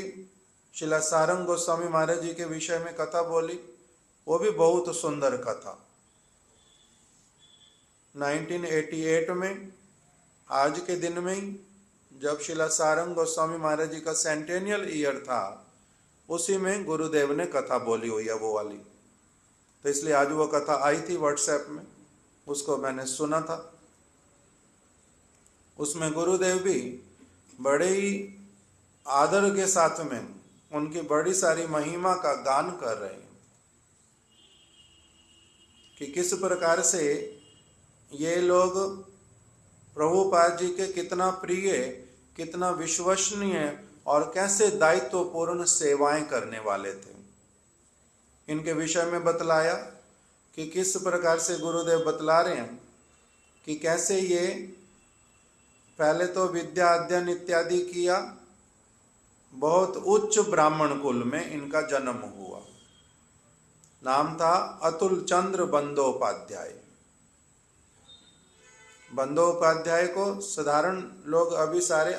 शिला सारंग गोस्वामी महाराज जी के विषय में कथा बोली, वो भी बहुत सुंदर कथा। 1988 में, आज के दिन में ही, जब शिला सारंग गोस्वामी महाराज जी का सेंटेनियल ईयर था, उसी में गुरुदेव ने कथा बोली हुई है वो वाली। तो इसलिए आज वो कथा आई थी व्हाट्सएप में, उसको मैंने सुना था। उसमें गुरुदेव भी बड़े ही आदर के साथ में उनकी बड़ी सारी महिमा का गान कर रहे हैं। कि किस प्रकार से ये लोग प्रभुपाद जी के कितना प्रिय, कितना विश्वसनीय और कैसे दायित्वपूर्ण सेवाएं करने वाले थे। इनके विषय में बतलाया कि किस प्रकार से गुरुदेव बतला रहे हैं कि कैसे ये पहले तो विद्या अध्ययन इत्यादि किया, बहुत उच्च ब्राह्मण कुल में इनका जन्म हुआ। नाम था अतुल चंद्र बंदोपाध्याय। बंदोपाध्याय को साधारण लोग अभी सारे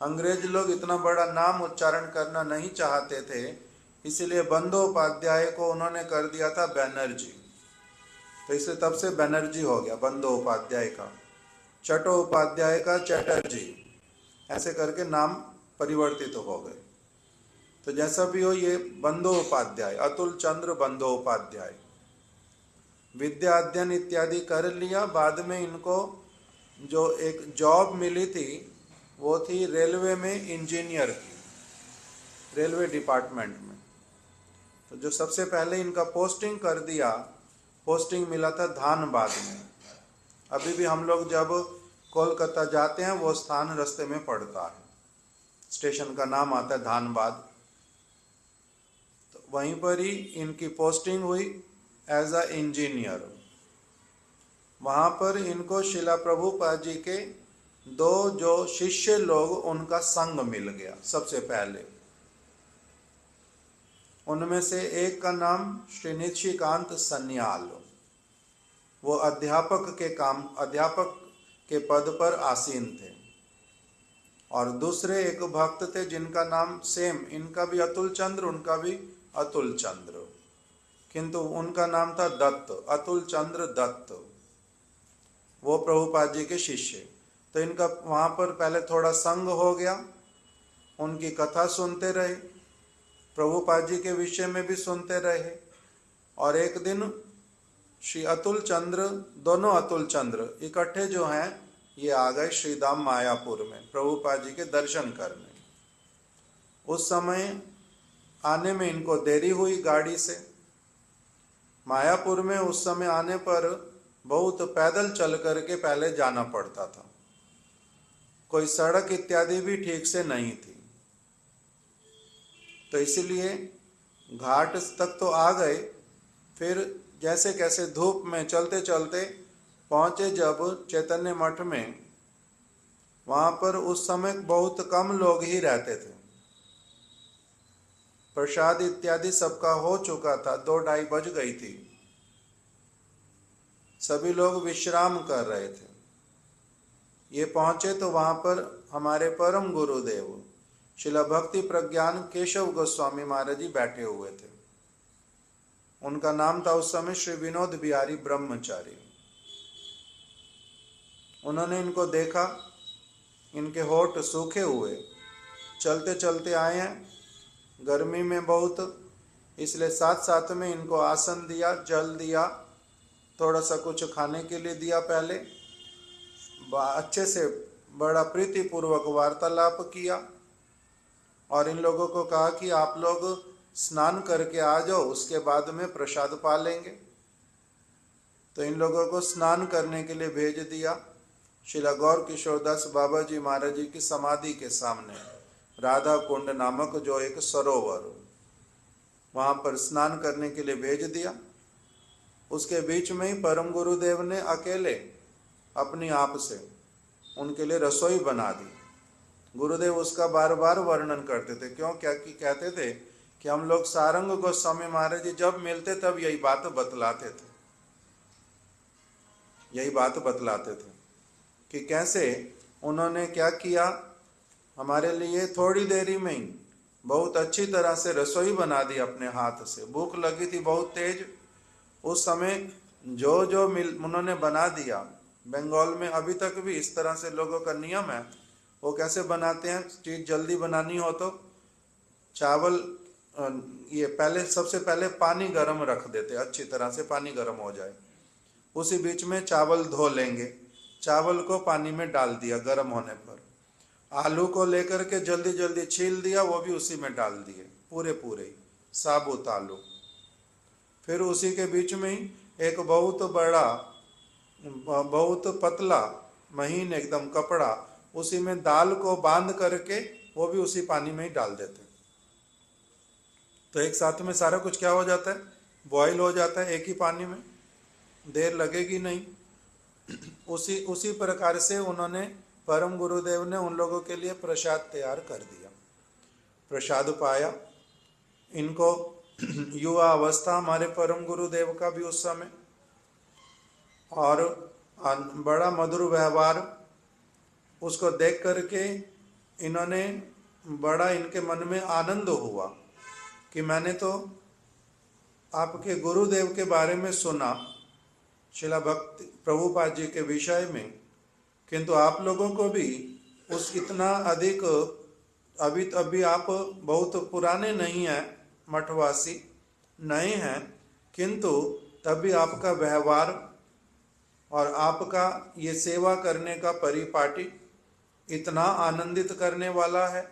अंग्रेज लोग इतना बड़ा नाम उच्चारण करना नहीं चाहते थे, इसलिए बंदोपाध्याय को उन्होंने कर दिया था बैनर्जी। तो इससे तब से बैनर्जी हो गया बंदोपाध्याय का, चट्टोपाध्याय का चटर्जी, ऐसे करके नाम परिवर्तित हो गए। तो जैसा भी हो, ये बंदोपाध्याय, अतुल चंद्र बंदोपाध्याय, विद्या अध्ययन इत्यादि कर लिया। बाद में इनको जो एक जॉब मिली थी वो थी रेलवे में इंजीनियर की, रेलवे डिपार्टमेंट में। तो जो सबसे पहले इनका पोस्टिंग कर दिया, पोस्टिंग मिला था धानबाद में। अभी भी हम लोग जब कोलकाता जाते हैं वो स्थान रास्ते में पड़ता है, स्टेशन का नाम आता है धानबाद। तो वहीं पर ही इनकी पोस्टिंग हुई एज अ इंजीनियर। वहां पर इनको शिला प्रभुपाद जी के दो जो शिष्य लोग, उनका संग मिल गया सबसे पहले। उनमें से एक का नाम श्री निशिकांत सन्याल, वो अध्यापक के पद पर आसीन थे। और दूसरे एक भक्त थे जिनका नाम सेम, इनका भी अतुल चंद्र, उनका भी अतुल चंद्र, किंतु उनका नाम था दत्त, अतुल चंद्र दत्त, वो प्रभुपाद जी के शिष्य। तो इनका वहां पर पहले थोड़ा संग हो गया, उनकी कथा सुनते रहे, प्रभुपाद जी के विषय में भी सुनते रहे। और एक दिन श्री अतुल चंद्र, दोनों अतुल चंद्र इकट्ठे जो हैं ये आ गए श्रीधाम मायापुर में प्रभुपाद जी के दर्शन करने। उस समय आने में इनको देरी हुई गाड़ी से। मायापुर में उस समय आने पर बहुत पैदल चल करके पहले जाना पड़ता था, कोई सड़क इत्यादि भी ठीक से नहीं थी। तो इसलिए घाट तक तो आ गए, फिर जैसे कैसे धूप में चलते चलते पहुंचे जब चैतन्य मठ में। वहां पर उस समय बहुत कम लोग ही रहते थे, प्रसाद इत्यादि सबका हो चुका था, 2-2:30 बज गई थी, सभी लोग विश्राम कर रहे थे। ये पहुंचे तो वहां पर हमारे परम गुरुदेव शिला भक्ति प्रज्ञान केशव गोस्वामी महाराज जी बैठे हुए थे। उनका नाम था उस समय श्री विनोद बिहारी ब्रह्मचारी। उन्होंने इनको देखा, इनके होठ सूखे हुए, चलते चलते आए हैं, गर्मी में बहुत, इसलिए साथ साथ में इनको आसन दिया, जल दिया, थोड़ा सा कुछ खाने के लिए दिया। पहले अच्छे से बड़ा प्रीतिपूर्वक वार्तालाप किया और इन लोगों को कहा कि आप लोग स्नान करके आ जाओ, उसके बाद में प्रसाद पा लेंगे। तो इन लोगों को स्नान करने के लिए भेज दिया। शिला गौर किशोरदास बाबा जी महाराज जी की समाधि के सामने राधा कुंड नामक जो एक सरोवर, वहां पर स्नान करने के लिए भेज दिया। उसके बीच में ही परम गुरुदेव ने अकेले अपनी आप से उनके लिए रसोई बना दी। गुरुदेव उसका बार बार वर्णन करते थे, क्यों क्या कि कहते थे कि हम लोग सारंग गोस्वामी महाराज जी जब मिलते तब यही बात बतलाते थे, यही बात बतलाते थे कि कैसे उन्होंने क्या किया, हमारे लिए थोड़ी देरी में ही बहुत अच्छी तरह से रसोई बना दी अपने हाथ से। भूख लगी थी बहुत तेज, उस समय जो उन्होंने बना दिया। बंगाल में अभी तक भी इस तरह से लोगों का नियम है। वो कैसे बनाते हैं, चीज जल्दी बनानी हो तो चावल ये पहले सबसे पहले पानी गर्म रख देते, अच्छी तरह से पानी गर्म हो जाए, उसी बीच में चावल धो लेंगे, चावल को पानी में डाल दिया गर्म होने पर, आलू को लेकर के जल्दी जल्दी छील दिया, वो भी उसी में डाल दिए पूरे पूरे साबुत आलू। फिर उसी के बीच में ही एक बहुत बड़ा, बहुत पतला महीन एकदम कपड़ा, उसी में दाल को बांध करके वो भी उसी पानी में ही डाल देते। तो एक साथ में सारा कुछ क्या हो जाता है, बॉईल हो जाता है एक ही पानी में, देर लगेगी नहीं। उसी प्रकार से उन्होंने, परम गुरुदेव ने उन लोगों के लिए प्रसाद तैयार कर दिया। प्रसाद पाया इनको। युवा अवस्था हमारे परम गुरुदेव का भी उस समय, और बड़ा मधुर व्यवहार, उसको देख करके इन्होंने, बड़ा इनके मन में आनंद हुआ कि मैंने तो आपके गुरुदेव के बारे में सुना, शिला भक्ति प्रभुपाद जी के विषय में, किंतु आप लोगों को भी उस इतना अधिक, अभी आप बहुत पुराने नहीं हैं, मठवासी नए हैं, किंतु तभी आपका व्यवहार और आपका ये सेवा करने का परिपाटी इतना आनंदित करने वाला है।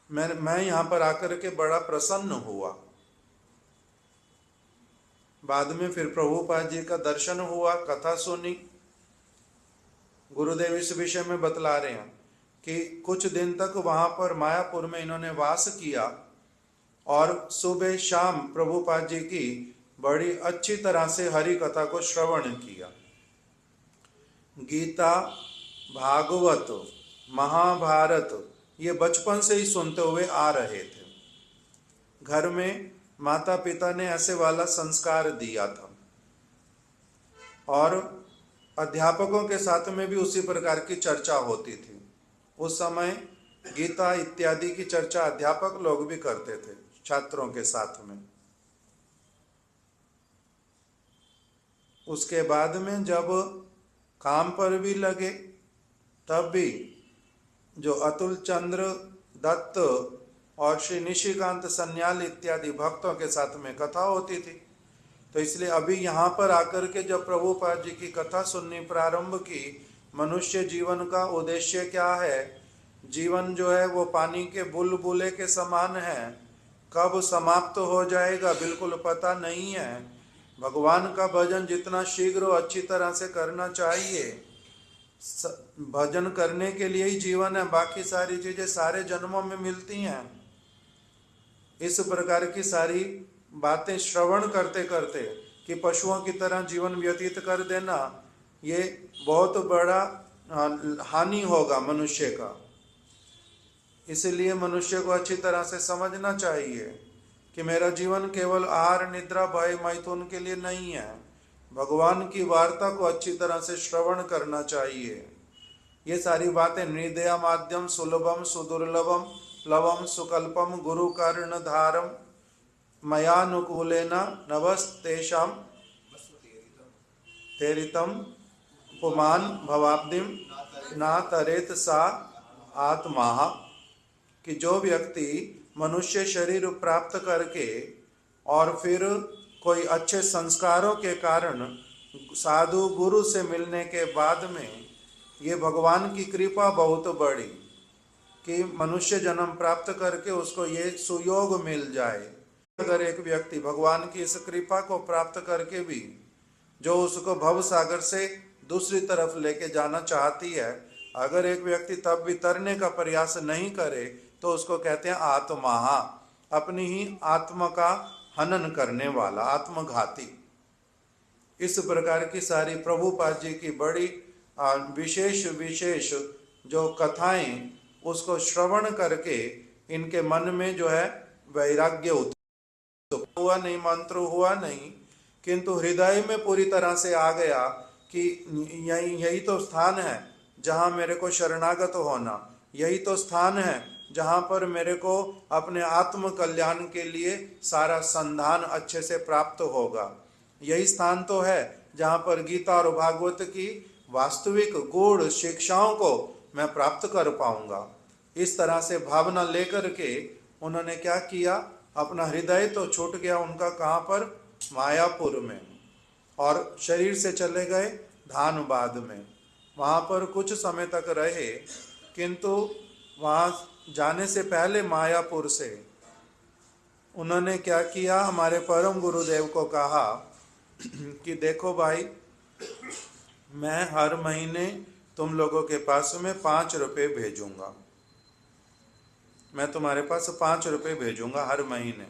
मैं यहाँ पर आकर के बड़ा प्रसन्न हुआ। बाद में फिर प्रभुपाद जी का दर्शन हुआ, कथा सुनी। गुरुदेव इस विषय में बतला रहे हैं कि कुछ दिन तक वहां पर मायापुर में इन्होंने वास किया और सुबह शाम प्रभुपाद जी की बड़ी अच्छी तरह से हरि कथा को श्रवण किया। गीता, भागवत, महाभारत ये बचपन से ही सुनते हुए आ रहे थे। घर में माता पिता ने ऐसे वाला संस्कार दिया था, और अध्यापकों के साथ में भी उसी प्रकार की चर्चा होती थी। उस समय गीता इत्यादि की चर्चा अध्यापक लोग भी करते थे छात्रों के साथ में। उसके बाद में जब काम पर भी लगे, तब भी जो अतुल चंद्र दत्त और श्री निशिकांत सन्याल इत्यादि भक्तों के साथ में कथा होती थी। तो इसलिए अभी यहाँ पर आकर के जब प्रभुपाद जी की कथा सुननी प्रारंभ की, मनुष्य जीवन का उद्देश्य क्या है, जीवन जो है वो पानी के बुलबुले के समान है, कब समाप्त हो जाएगा बिल्कुल पता नहीं है। भगवान का भजन जितना शीघ्र अच्छी तरह से करना चाहिए, भजन करने के लिए ही जीवन है, बाकी सारी चीजें सारे जन्मों में मिलती हैं। इस प्रकार की सारी बातें श्रवण करते करते कि पशुओं की तरह जीवन व्यतीत कर देना, ये बहुत बड़ा हानि होगा मनुष्य का। इसलिए मनुष्य को अच्छी तरह से समझना चाहिए कि मेरा जीवन केवल आहार, निद्रा, भय, मैथुन के लिए नहीं है। भगवान की वार्ता को अच्छी तरह से श्रवण करना चाहिए। ये सारी बातें निर्दया माध्यम सुलभम सुदुर्लभम प्लवम सुकल्पम गुरु कर्ण धारम मयानुकूलेन नवस्तेषाम तेरितम पुमान भवाब्दिम ना तरेत सा आत्मा। कि जो व्यक्ति मनुष्य शरीर प्राप्त करके और फिर कोई अच्छे संस्कारों के कारण साधु गुरु से मिलने के बाद में ये भगवान की कृपा बहुत बड़ी कि मनुष्य जन्म प्राप्त करके उसको ये सुयोग मिल जाए। अगर एक व्यक्ति भगवान की इस कृपा को प्राप्त करके भी जो उसको भव सागर से दूसरी तरफ लेके जाना चाहती है, अगर एक व्यक्ति तब भी तरने का प्रयास नहीं करे तो उसको कहते हैं आत्मा, अपनी ही आत्मा का हनन करने वाला, आत्मघाती। इस प्रकार की सारी प्रभुपाद जी की बड़ी विशेष विशेष जो कथाएं, उसको श्रवण करके इनके मन में जो है वैराग्य हुआ नहीं, मंत्र हुआ नहीं, किंतु हृदय में पूरी तरह से आ गया कि यही तो स्थान है जहाँ मेरे को शरणागत होना, यही तो स्थान है जहाँ पर मेरे को अपने आत्म कल्याण के लिए सारा संधान अच्छे से प्राप्त होगा। यही स्थान तो है जहाँ पर गीता और भागवत की वास्तविक गूढ़ शिक्षाओं को मैं प्राप्त कर पाऊंगा। इस तरह से भावना लेकर के उन्होंने क्या किया, अपना हृदय तो छूट गया उनका, कहाँ पर, मायापुर में, और शरीर से चले गए धानबाद में। वहाँ पर कुछ समय तक रहे, किंतु वहाँ जाने से पहले मायापुर से उन्होंने क्या किया, हमारे परम गुरुदेव को कहा कि देखो भाई, मैं हर महीने तुम लोगों के पास में 5 रुपए भेजूंगा, मैं तुम्हारे पास 5 रुपए भेजूंगा हर महीने,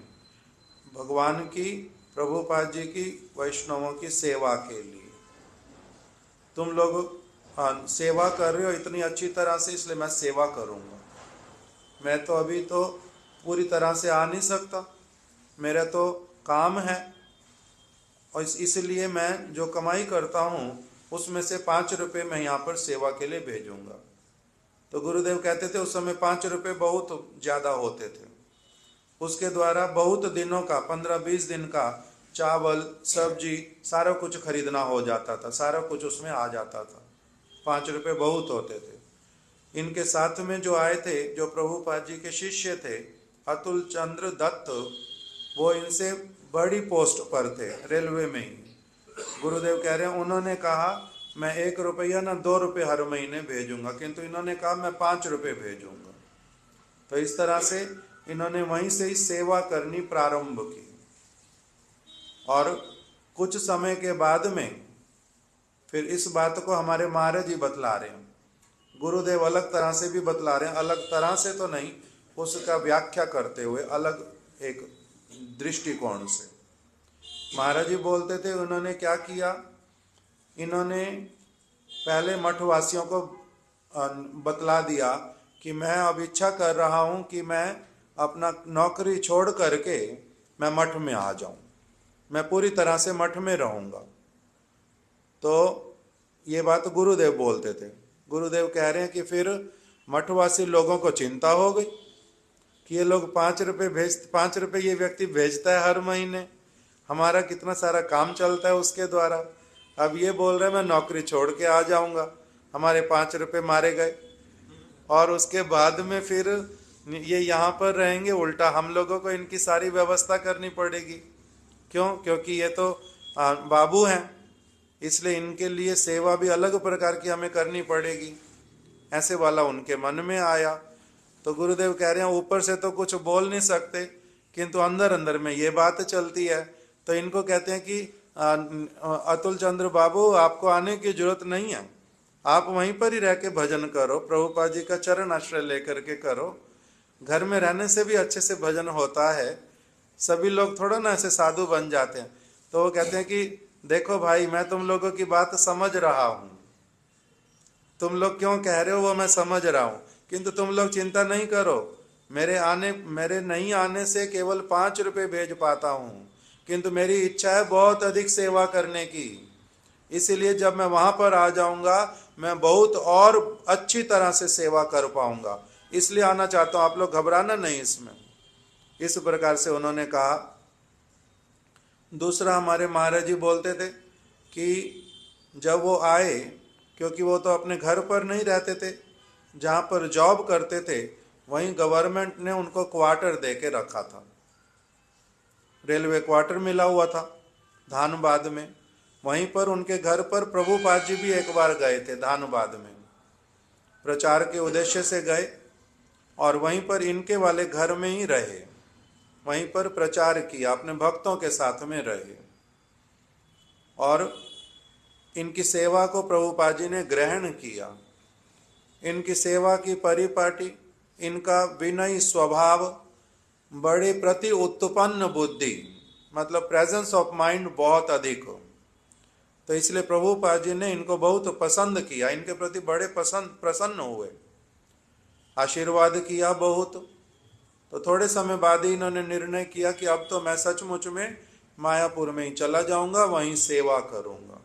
भगवान की, प्रभुपाद जी की, वैष्णवों की सेवा के लिए। तुम लोग सेवा कर रहे हो इतनी अच्छी तरह से, इसलिए मैं सेवा करूंगा। मैं तो अभी तो पूरी तरह से आ नहीं सकता, मेरा तो काम है, और इसलिए मैं जो कमाई करता हूँ उसमें से 5 रुपए मैं यहाँ पर सेवा के लिए भेजूंगा। तो गुरुदेव कहते थे उस समय 5 रुपए बहुत ज़्यादा होते थे, उसके द्वारा बहुत दिनों का, 15-20 दिन का चावल, सब्जी, सारा कुछ खरीदना हो जाता था, सारा कुछ उसमें आ जाता था। 5 रुपए बहुत होते थे। इनके साथ में जो आए थे, जो प्रभुपाद जी के शिष्य थे, अतुल चंद्र दत्त, वो इनसे बड़ी पोस्ट पर थे, रेलवे में ही। गुरुदेव कह रहे हैं, उन्होंने कहा मैं 1 रुपया ना 2 रुपये हर महीने भेजूंगा, किंतु इन्होंने कहा मैं 5 रुपये भेजूंगा। तो इस तरह से इन्होंने वहीं से ही सेवा करनी प्रारंभ की। और कुछ समय के बाद में फिर इस बात को हमारे महाराज जी बतला रहे हैं, गुरुदेव अलग तरह से भी बतला रहे हैं, अलग तरह से तो नहीं, उसका व्याख्या करते हुए अलग एक दृष्टिकोण से। महाराज जी बोलते थे, उन्होंने क्या किया, इन्होंने पहले मठवासियों को बतला दिया कि मैं अब इच्छा कर रहा हूं कि मैं अपना नौकरी छोड़ करके मैं मठ में आ जाऊं, मैं पूरी तरह से मठ में रहूंगा। तो ये बात गुरुदेव बोलते थे। गुरुदेव कह रहे हैं कि फिर मठवासी लोगों को चिंता हो गई कि ये लोग 5 रुपये ये व्यक्ति भेजता है हर महीने, हमारा कितना सारा काम चलता है उसके द्वारा, अब ये बोल रहे हैं मैं नौकरी छोड़ के आ जाऊंगा, हमारे 5 रुपये मारे गए। और उसके बाद में फिर ये यहाँ पर रहेंगे, उल्टा हम लोगों को इनकी सारी व्यवस्था करनी पड़ेगी। क्यों? क्योंकि ये तो बाबू हैं, इसलिए इनके लिए सेवा भी अलग प्रकार की हमें करनी पड़ेगी, ऐसे वाला उनके मन में आया। तो गुरुदेव कह रहे हैं ऊपर से तो कुछ बोल नहीं सकते, किंतु अंदर अंदर में ये बात चलती है। तो इनको कहते हैं कि अतुल चंद्र बाबू, आपको आने की जरूरत नहीं है, आप वहीं पर ही रह के भजन करो, प्रभुपाद जी का चरण आश्रय लेकर के करो, घर में रहने से भी अच्छे से भजन होता है, सभी लोग थोड़ा ना ऐसे साधु बन जाते हैं। तो वो कहते हैं कि देखो भाई, मैं तुम लोगों की बात समझ रहा हूं, तुम लोग क्यों कह रहे हो वो मैं समझ रहा हूं, किंतु तुम लोग चिंता नहीं करो, मेरे नहीं आने से केवल 5 रुपये भेज पाता हूं, किंतु मेरी इच्छा है बहुत अधिक सेवा करने की, इसीलिए जब मैं वहां पर आ जाऊंगा मैं बहुत और अच्छी तरह से सेवा कर पाऊंगा, इसलिए आना चाहता हूं, आप लोग घबराना नहीं इसमें। इस प्रकार से उन्होंने कहा। दूसरा, हमारे महाराज जी बोलते थे कि जब वो आए, क्योंकि वो तो अपने घर पर नहीं रहते थे, जहाँ पर जॉब करते थे वहीं गवर्नमेंट ने उनको क्वार्टर दे के रखा था, रेलवे क्वार्टर मिला हुआ था धानबाद में। वहीं पर उनके घर पर प्रभुपाद जी भी एक बार गए थे, धानबाद में प्रचार के उद्देश्य से गए, और वहीं पर इनके वाले घर में ही रहे, वहीं पर प्रचार किया, अपने भक्तों के साथ में रहे, और इनकी सेवा को प्रभुपाद जी ने ग्रहण किया। इनकी सेवा की परिपाटी, इनका विनयी स्वभाव, बड़े प्रति उत्पन्न बुद्धि, मतलब प्रेजेंस ऑफ माइंड बहुत अधिक हो, तो इसलिए प्रभुपाद जी ने इनको बहुत पसंद किया, इनके प्रति बड़े प्रसन्न हुए, आशीर्वाद किया बहुत। तो थोड़े समय बाद ही इन्होंने निर्णय किया कि अब तो मैं सचमुच में मायापुर में ही चला जाऊंगा, वहीं सेवा करूंगा।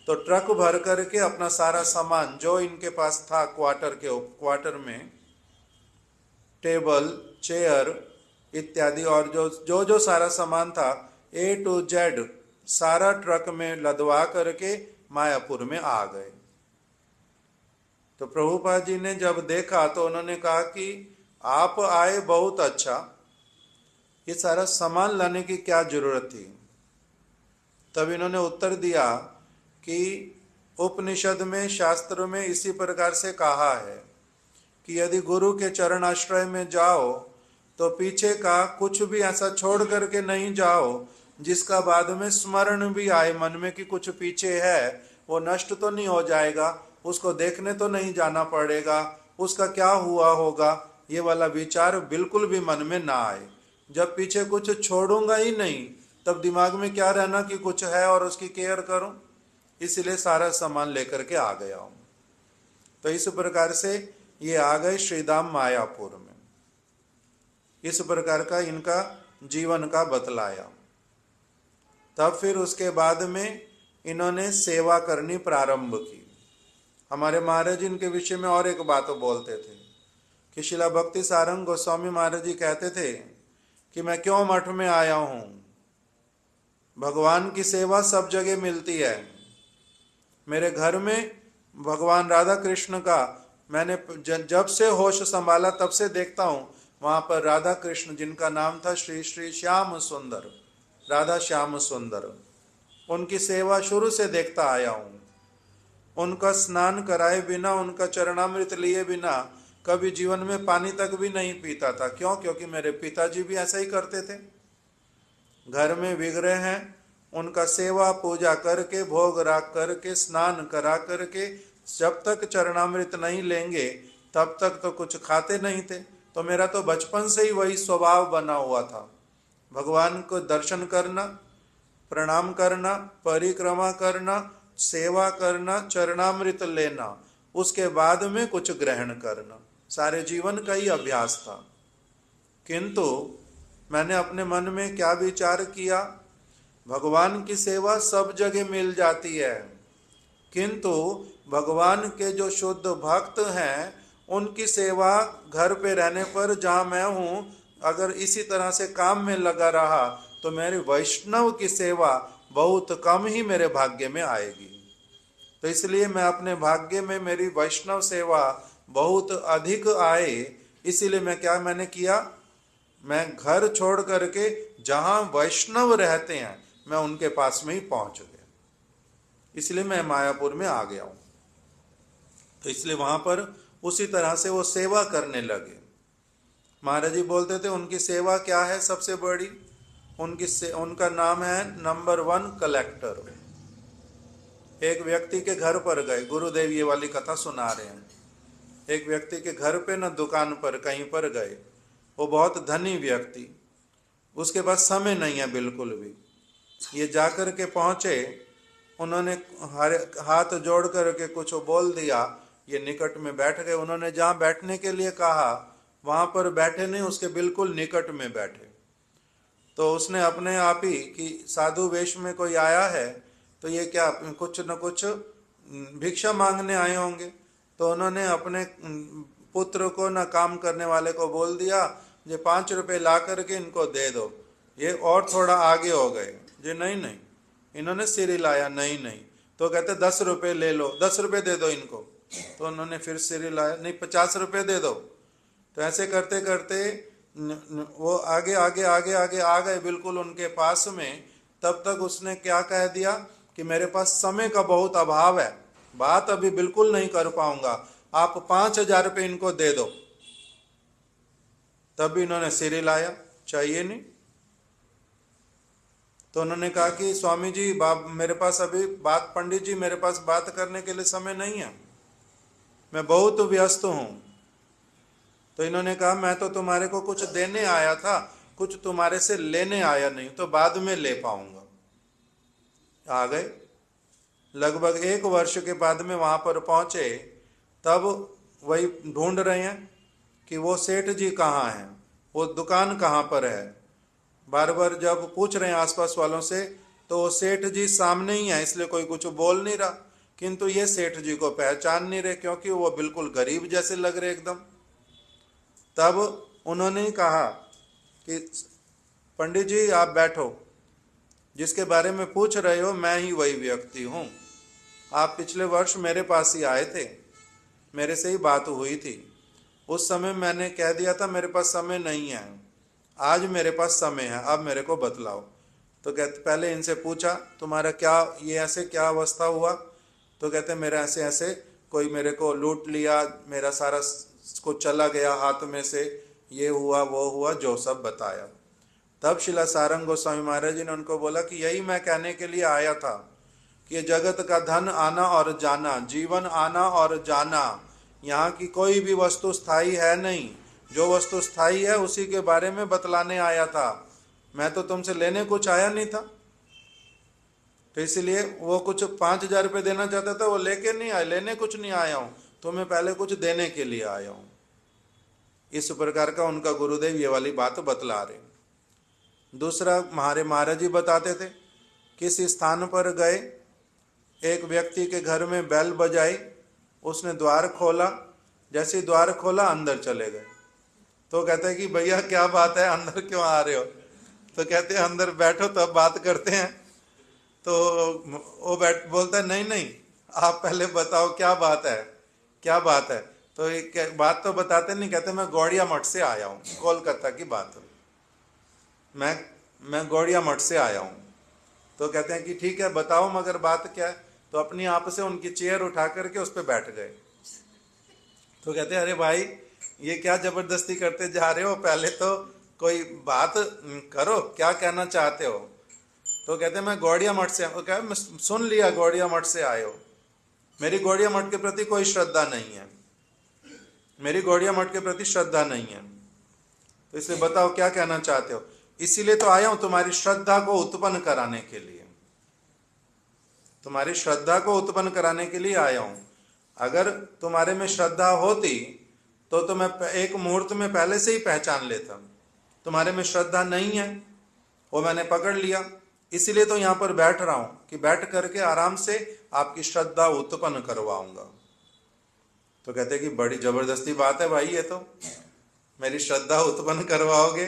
तो ट्रक भर करके अपना सारा सामान जो इनके पास था क्वार्टर में, टेबल, चेयर इत्यादि, और जो सारा सामान था A to Z सारा ट्रक में लदवा करके मायापुर में आ गए। तो प्रभुपाद जी ने जब देखा तो उन्होंने कहा कि आप आए बहुत अच्छा, ये सारा सामान लाने की क्या जरूरत थी। तब इन्होंने उत्तर दिया कि उपनिषद में, शास्त्र में इसी प्रकार से कहा है कि यदि गुरु के चरण आश्रय में जाओ तो पीछे का कुछ भी ऐसा छोड़ करके नहीं जाओ जिसका बाद में स्मरण भी आए मन में कि कुछ पीछे है, वो नष्ट तो नहीं हो जाएगा, उसको देखने तो नहीं जाना पड़ेगा, उसका क्या हुआ होगा, ये वाला विचार बिल्कुल भी मन में ना आए। जब पीछे कुछ छोड़ूंगा ही नहीं, तब दिमाग में क्या रहना कि कुछ है और उसकी केयर करूं। इसलिए सारा सामान लेकर के आ गया हूं। तो इस प्रकार से ये आ गए श्रीधाम मायापुर में। इस प्रकार का इनका जीवन का बतलाया। तब फिर उसके बाद में इन्होंने सेवा करनी प्रारंभ की। हमारे महाराज इनके विषय में और एक बात बोलते थे कि शिला भक्ति सारंग गोस्वामी महाराज जी कहते थे कि मैं क्यों मठ में आया हूं, भगवान की सेवा सब जगह मिलती है। मेरे घर में भगवान राधा कृष्ण का मैंने जब से होश संभाला तब से देखता हूं, वहां पर राधा कृष्ण जिनका नाम था श्री श्री श्याम सुंदर, राधा श्याम सुंदर, उनकी सेवा शुरू से देखता आया हूं। उनका स्नान कराए बिना, उनका चरणामृत लिए बिना कभी जीवन में पानी तक भी नहीं पीता था। क्यों? क्योंकि मेरे पिताजी भी ऐसा ही करते थे। घर में विग्रह हैं, उनका सेवा पूजा करके, भोग राख करके, स्नान करा करके, जब तक चरणामृत नहीं लेंगे तब तक तो कुछ खाते नहीं थे। तो मेरा तो बचपन से ही वही स्वभाव बना हुआ था, भगवान को दर्शन करना, प्रणाम करना, परिक्रमा करना, सेवा करना, चरणामृत लेना, उसके बाद में कुछ ग्रहण करना, सारे जीवन का ही अभ्यास था। किंतु मैंने अपने मन में क्या विचार किया, भगवान की सेवा सब जगह मिल जाती है, किंतु भगवान के जो शुद्ध भक्त हैं उनकी सेवा घर पे रहने पर, जहाँ मैं हूँ, अगर इसी तरह से काम में लगा रहा तो मेरी वैष्णव की सेवा बहुत कम ही मेरे भाग्य में आएगी। तो इसलिए मैं अपने भाग्य में मेरी वैष्णव सेवा बहुत अधिक आए, इसीलिए मैंने किया, मैं घर छोड़ करके जहाँ वैष्णव रहते हैं मैं उनके पास में ही पहुंच गया। इसलिए मैं मायापुर में आ गया हूं। तो इसलिए वहां पर उसी तरह से वो सेवा करने लगे। महाराज जी बोलते थे उनकी सेवा क्या है सबसे बड़ी, उनका नाम है नंबर 1 कलेक्टर। एक व्यक्ति के घर पर गए, गुरुदेव ये वाली कथा सुना रहे हैं। एक व्यक्ति के घर पे न दुकान पर कहीं पर गए, वो बहुत धनी व्यक्ति, उसके पास समय नहीं है बिल्कुल भी। ये जाकर के पहुंचे, उन्होंने हाथ जोड़ करके कुछ बोल दिया, ये निकट में बैठ गए। उन्होंने जहाँ बैठने के लिए कहा वहां पर बैठे नहीं, उसके बिल्कुल निकट में बैठे। तो उसने अपने आप ही कि साधु वेश में कोई आया है तो ये क्या कुछ न कुछ भिक्षा मांगने आए होंगे। तो उन्होंने अपने पुत्र को न काम करने वाले को बोल दिया, ये 5 रुपए ला करके इनको दे दो। ये और थोड़ा आगे हो गए, ये नहीं, इन्होंने सिर हिलाया, नहीं। तो कहते 10 रुपए ले लो, 10 रुपए दे दो इनको। तो उन्होंने फिर सिर हिलाया, नहीं 50 रुपए दे दो। तो ऐसे करते करते वो आगे आ गए बिल्कुल उनके पास में। तब तक उसने क्या कह दिया कि मेरे पास समय का बहुत अभाव है, बात अभी बिल्कुल नहीं कर पाऊंगा, आप 5000 रुपये इनको दे दो। तब भी इन्होंने सिर हिलाया, चाहिए नहीं। तो उन्होंने कहा कि स्वामी जी मेरे पास अभी पंडित जी मेरे पास बात करने के लिए समय नहीं है, मैं बहुत व्यस्त हूं। तो इन्होंने कहा मैं तो तुम्हारे को कुछ देने आया था, कुछ तुम्हारे से लेने आया नहीं, तो बाद में ले पाऊंगा। आ गए। लगभग 1 वर्ष के बाद में वहां पर पहुंचे, तब वही ढूंढ रहे हैं कि वो सेठ जी कहाँ हैं, वो दुकान कहाँ पर है। बार बार जब पूछ रहे हैं आसपास वालों से तो वो सेठ जी सामने ही है, इसलिए कोई कुछ बोल नहीं रहा। किंतु ये सेठ जी को पहचान नहीं रहे, क्योंकि वो बिल्कुल गरीब जैसे लग रहे एकदम। तब उन्होंने कहा कि पंडित जी आप बैठो, जिसके बारे में पूछ रहे हो मैं ही वही व्यक्ति हूँ। आप पिछले वर्ष मेरे पास ही आए थे, मेरे से ही बात हुई थी। उस समय मैंने कह दिया था मेरे पास समय नहीं है, आज मेरे पास समय है, अब मेरे को बतलाओ। तो कहते पहले इनसे पूछा तुम्हारा क्या ये ऐसे क्या अवस्था हुआ। तो कहते मेरा ऐसे ऐसे कोई मेरे को लूट लिया, मेरा सारा कुछ चला गया हाथ में से, ये हुआ वो हुआ, जो सब बताया। तब श्रीला सारंग गोस्वामी महाराज जी ने उनको बोला कि यही मैं कहने के लिए आया था कि जगत का धन आना और जाना, जीवन आना और जाना, यहाँ की कोई भी वस्तु स्थायी है नहीं। जो वस्तु स्थायी है उसी के बारे में बतलाने आया था। मैं तो तुमसे लेने कुछ आया नहीं था। तो इसलिए वो कुछ 5,000 रुपये देना चाहता था, वो लेके नहीं आया, लेने कुछ नहीं आया हूँ, तुम्हें पहले कुछ देने के लिए आया हूँ। इस प्रकार का उनका गुरुदेव ये वाली बात बतला रहे। दूसरा हमारे महाराज जी बताते थे, किसी स्थान पर गए, एक व्यक्ति के घर में बेल बजाई, उसने द्वार खोला, जैसे ही द्वार खोला अंदर चले गए। तो कहते हैं कि भैया क्या बात है, अंदर क्यों आ रहे हो? तो कहते हैं अंदर बैठो तब बात करते हैं। तो वो बोलता है नहीं नहीं, आप पहले बताओ क्या बात है, क्या बात है। तो एक बात तो बताते नहीं, कहते मैं गौड़िया मठ से आया हूँ, कोलकाता की बात, मैं गौड़िया मठ से आया हूँ। तो कहते हैं कि ठीक है बताओ मगर बात क्या है। तो अपनी आप से उनकी चेयर उठा करके उस पर बैठ गए। तो कहते हैं अरे भाई ये क्या जबरदस्ती करते जा रहे हो, पहले तो कोई बात करो, क्या कहना चाहते हो। तो कहते हैं मैं गौड़िया मठ से, क्या मैं सुन लिया गौड़िया मठ से आए हो, मेरी गौड़िया मठ के प्रति कोई श्रद्धा नहीं है, मेरी गौड़िया मठ के प्रति श्रद्धा नहीं है, तो इसलिए बताओ क्या कहना चाहते हो। इसीलिए तो आया हूं तुम्हारी श्रद्धा को उत्पन्न कराने के लिए, तुम्हारी श्रद्धा को उत्पन्न कराने के लिए आया हूं। अगर तुम्हारे में श्रद्धा होती तो मैं एक मुहूर्त में पहले से ही पहचान लेता। तुम्हारे में श्रद्धा नहीं है, वो मैंने पकड़ लिया, इसीलिए तो यहां पर बैठ रहा हूं कि बैठ करके आराम से आपकी श्रद्धा उत्पन्न करवाऊंगा। तो कहते कि बड़ी जबरदस्ती बात है भाई, ये तो मेरी श्रद्धा उत्पन्न करवाओगे।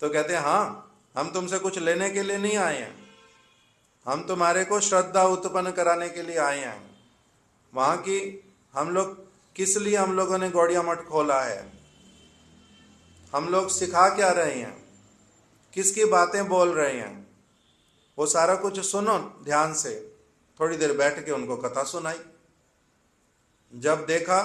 तो कहते हैं हाँ, हम तुमसे कुछ लेने के लिए नहीं आए हैं, हम तुम्हारे को श्रद्धा उत्पन्न कराने के लिए आए हैं। वहां की हम लोग किस लिए हम लोगों ने गौड़िया मठ खोला है, हम लोग सिखा क्या रहे हैं, किसकी बातें बोल रहे हैं, वो सारा कुछ सुनो ध्यान से। थोड़ी देर बैठ के उनको कथा सुनाई। जब देखा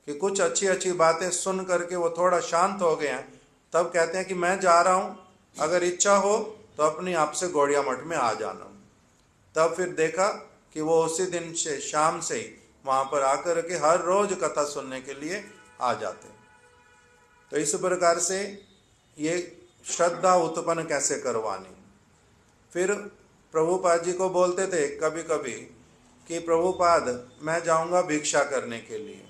कि कुछ अच्छी अच्छी बातें सुन करके वो थोड़ा शांत हो गए हैं, तब कहते हैं कि मैं जा रहा हूं, अगर इच्छा हो तो अपनी आप से गौड़िया मठ में आ जाना। तब फिर देखा कि वो उसी दिन से शाम से ही वहां पर आकर के हर रोज कथा सुनने के लिए आ जाते। तो इस प्रकार से ये श्रद्धा उत्पन्न कैसे करवानी। फिर प्रभुपाद जी को बोलते थे कभी कभी कि प्रभुपाद मैं जाऊंगा भिक्षा करने के लिए।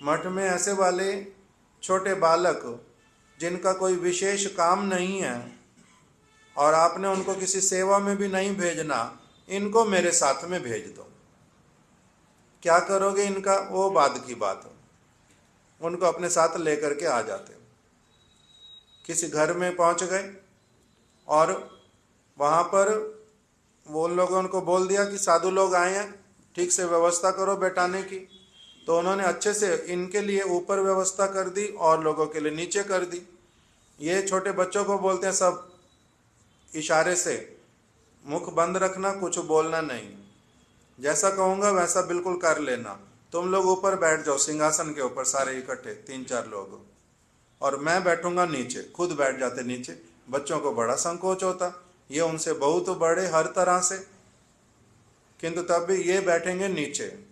मठ में ऐसे वाले छोटे बालक जिनका कोई विशेष काम नहीं है और आपने उनको किसी सेवा में भी नहीं भेजना, इनको मेरे साथ में भेज दो। क्या करोगे इनका, वो बाद की बात है। उनको अपने साथ लेकर के आ जाते। किसी घर में पहुंच गए और वहां पर वो लोगों ने उनको बोल दिया कि साधु लोग आए हैं, ठीक से व्यवस्था करो बैठाने की। तो उन्होंने अच्छे से इनके लिए ऊपर व्यवस्था कर दी और लोगों के लिए नीचे कर दी। ये छोटे बच्चों को बोलते हैं सब इशारे से, मुख बंद रखना, कुछ बोलना नहीं, जैसा कहूँगा वैसा बिल्कुल कर लेना। तुम लोग ऊपर बैठ जाओ सिंहासन के ऊपर सारे इकट्ठे 3-4 लोग, और मैं बैठूंगा नीचे। खुद बैठ जाते नीचे। बच्चों को बड़ा संकोच होता, ये उनसे बहुत बड़े हर तरह से, किंतु तब भी ये बैठेंगे नीचे।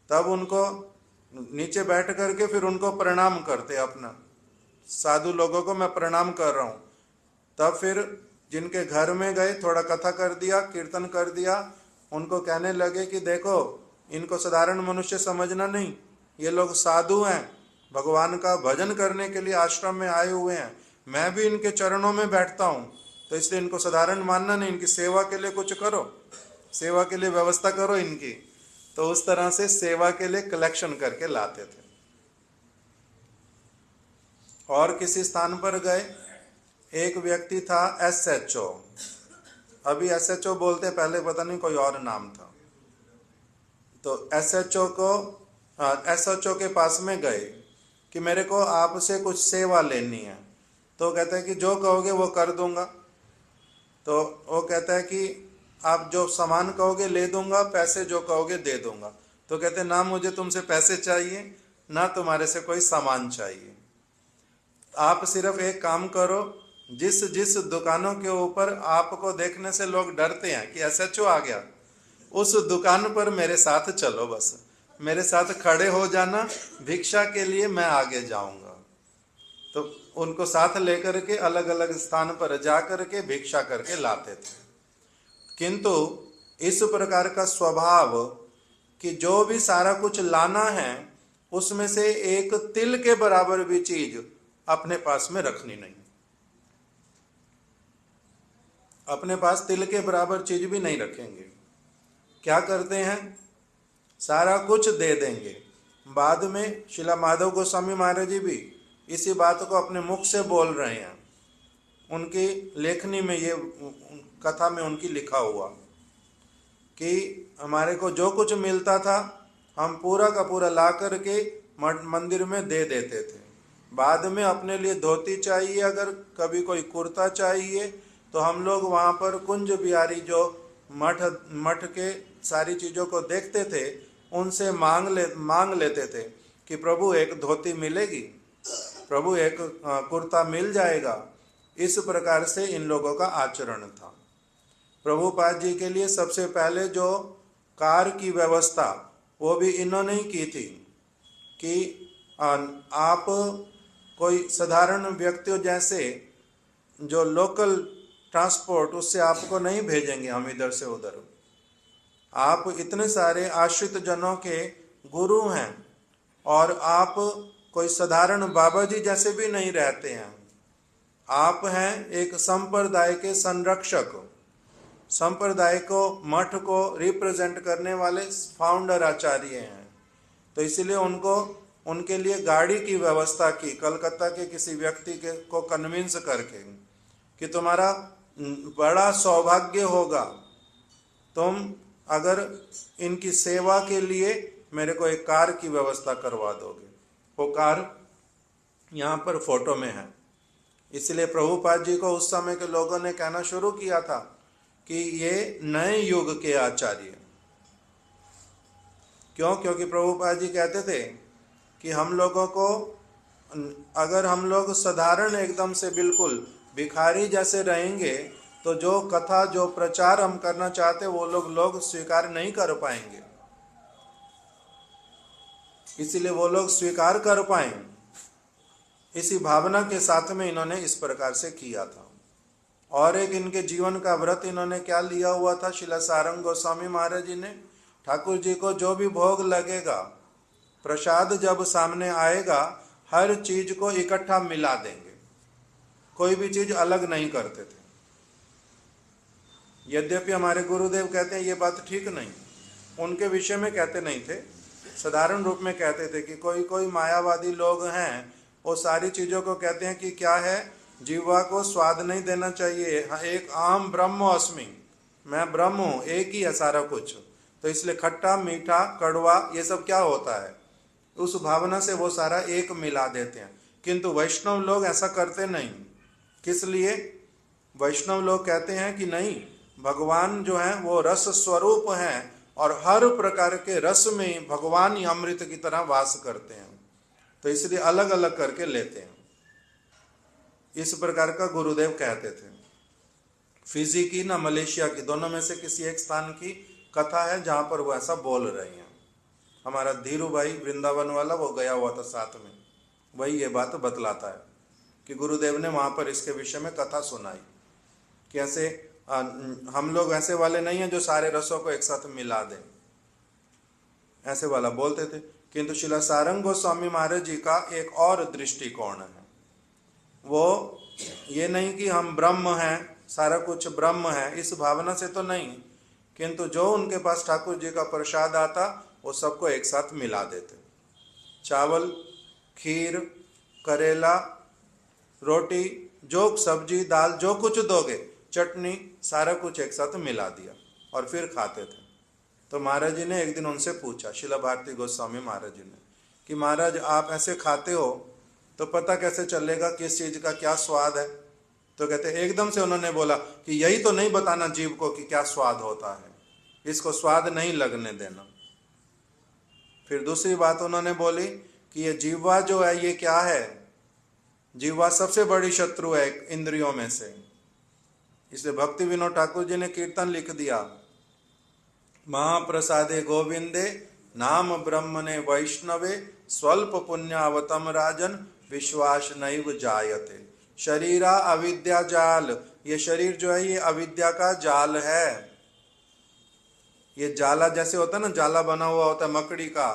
तब उनको नीचे बैठ करके फिर उनको प्रणाम करते, अपना साधु लोगों को मैं प्रणाम कर रहा हूँ। तब फिर जिनके घर में गए, थोड़ा कथा कर दिया, कीर्तन कर दिया, उनको कहने लगे कि देखो इनको साधारण मनुष्य समझना नहीं, ये लोग साधु हैं, भगवान का भजन करने के लिए आश्रम में आए हुए हैं, मैं भी इनके चरणों में बैठता हूँ, तो इसलिए इनको साधारण मानना नहीं, इनकी सेवा के लिए कुछ करो, सेवा के लिए व्यवस्था करो इनकी। तो उस तरह से सेवा के लिए कलेक्शन करके लाते थे। और किसी स्थान पर गए, एक व्यक्ति था SHO, अभी SHO बोलते, पहले पता नहीं कोई और नाम था। तो SHO के पास में गए कि मेरे को आपसे कुछ सेवा लेनी है। तो कहता है कि जो कहोगे वो कर दूंगा। तो वो कहता है कि आप जो सामान कहोगे ले दूंगा, पैसे जो कहोगे दे दूंगा। तो कहते हैं ना मुझे तुमसे पैसे चाहिए, ना तुम्हारे से कोई सामान चाहिए, आप सिर्फ एक काम करो, जिस जिस दुकानों के ऊपर आपको देखने से लोग डरते हैं कि एसएचओ आ गया, उस दुकान पर मेरे साथ चलो, बस मेरे साथ खड़े हो जाना, भिक्षा के लिए मैं आगे जाऊंगा। तो उनको साथ लेकर के अलग अलग स्थान पर जा करके भिक्षा करके लाते थे। किंतु इस प्रकार का स्वभाव कि जो भी सारा कुछ लाना है उसमें से एक तिल के बराबर भी चीज अपने पास में रखनी नहीं, अपने पास तिल के बराबर चीज भी नहीं रखेंगे। क्या करते हैं, सारा कुछ दे देंगे। बाद में शिला माधव गोस्वामी महाराज जी भी इसी बात को अपने मुख से बोल रहे हैं। उनकी लेखनी में ये कथा में उनकी लिखा हुआ कि हमारे को जो कुछ मिलता था हम पूरा का पूरा ला करके मंदिर में दे देते थे। बाद में अपने लिए धोती चाहिए, अगर कभी कोई कुर्ता चाहिए, तो हम लोग वहाँ पर कुंज बिहारी जो मठ के सारी चीज़ों को देखते थे उनसे मांग लेते थे कि प्रभु एक धोती मिलेगी, प्रभु एक कुर्ता मिल जाएगा। इस प्रकार से इन लोगों का आचरण था। प्रभुपाद जी के लिए सबसे पहले जो कार की व्यवस्था वो भी इन्होंने ही की थी कि आप कोई साधारण व्यक्तियों जैसे जो लोकल ट्रांसपोर्ट उससे आपको नहीं भेजेंगे हम इधर से उधर। आप इतने सारे आश्रित जनों के गुरु हैं और आप कोई साधारण बाबा जी जैसे भी नहीं रहते हैं। आप हैं एक संप्रदाय के संरक्षक, संप्रदाय को मठ को रिप्रेजेंट करने वाले फाउंडर आचार्य हैं। तो इसलिए उनको उनके लिए गाड़ी की व्यवस्था की, कलकत्ता के किसी व्यक्ति को कन्विंस करके कि तुम्हारा बड़ा सौभाग्य होगा, तुम अगर इनकी सेवा के लिए मेरे को एक कार की व्यवस्था करवा दोगे। वो कार यहाँ पर फोटो में है। इसलिए प्रभुपाद जी को उस समय के लोगों ने कहना शुरू किया था कि ये नए युग के आचार्य। क्यों? क्योंकि प्रभुपाद जी कहते थे कि हम लोगों को, अगर हम लोग साधारण एकदम से बिल्कुल भिखारी जैसे रहेंगे तो जो कथा जो प्रचार हम करना चाहते वो लोग स्वीकार नहीं कर पाएंगे। इसीलिए वो लोग स्वीकार कर पाए, इसी भावना के साथ में इन्होंने इस प्रकार से किया था। और एक इनके जीवन का व्रत इन्होंने क्या लिया हुआ था, शिला सारंग गोस्वामी महाराज जी ने ठाकुर जी को जो भी भोग लगेगा, प्रसाद जब सामने आएगा, हर चीज को इकट्ठा मिला देंगे, कोई भी चीज अलग नहीं करते थे। यद्यपि हमारे गुरुदेव कहते हैं ये बात ठीक नहीं, उनके विषय में कहते नहीं थे, साधारण रूप में कहते थे कि कोई कोई मायावादी लोग हैं, वो सारी चीजों को कहते हैं कि क्या है, जीवा को स्वाद नहीं देना चाहिए। एक अहम ब्रह्म अस्मि, मैं ब्रह्म हूँ, एक ही है सारा कुछ। तो इसलिए खट्टा मीठा कड़वा ये सब क्या होता है, उस भावना से वो सारा एक मिला देते हैं। किंतु वैष्णव लोग ऐसा करते नहीं। किस लिए? वैष्णव लोग कहते हैं कि नहीं, भगवान जो है वो रस स्वरूप हैं और हर प्रकार के रस में भगवान ही अमृत की तरह वास करते हैं, तो इसलिए अलग अलग करके लेते हैं। इस प्रकार का गुरुदेव कहते थे। फिजी की ना मलेशिया की, दोनों में से किसी एक स्थान की कथा है जहां पर वो ऐसा बोल रहे हैं। हमारा धीरू भाई वृंदावन वाला वो गया हुआ था साथ में, वही ये बात बतलाता है कि गुरुदेव ने वहां पर इसके विषय में कथा सुनाई कि ऐसे हम लोग ऐसे वाले नहीं हैं जो सारे रसों को एक साथ मिला दें, ऐसे वाला बोलते थे। किंतु शिला सारंग गोस्वामी महाराज जी का एक और दृष्टिकोण है। वो ये नहीं कि हम ब्रह्म हैं, सारा कुछ ब्रह्म है, इस भावना से तो नहीं, किंतु जो उनके पास ठाकुर जी का प्रसाद आता वो सबको एक साथ मिला देते। चावल, खीर, करेला, रोटी, जो सब्जी दाल जो कुछ दोगे, चटनी, सारा कुछ एक साथ मिला दिया और फिर खाते थे। तो महाराज जी ने एक दिन उनसे पूछा, शिला भारती गोस्वामी महाराज जी ने, कि महाराज आप ऐसे खाते हो तो पता कैसे चलेगा किस चीज का क्या स्वाद है? तो कहते एकदम से उन्होंने बोला कि यही तो नहीं बताना जीव को कि क्या स्वाद होता है, इसको स्वाद नहीं लगने देना। फिर दूसरी बात उन्होंने बोली कि ये जीवा जो है ये क्या है? जीवा सबसे बड़ी शत्रु है इंद्रियों में से। इसलिए भक्ति विनोद ठाकुर जी ने कीर्तन लिख दिया, महाप्रसादे गोविंदे नाम ब्रह्मणे वैष्णवे स्वल्प पुण्यावतम राजन विश्वास नैव जायते। शरीरा अविद्या जाल, ये शरीर जो है ये अविद्या का जाल है। ये जाला जैसे होता है ना, जाला बना हुआ होता है मकड़ी का,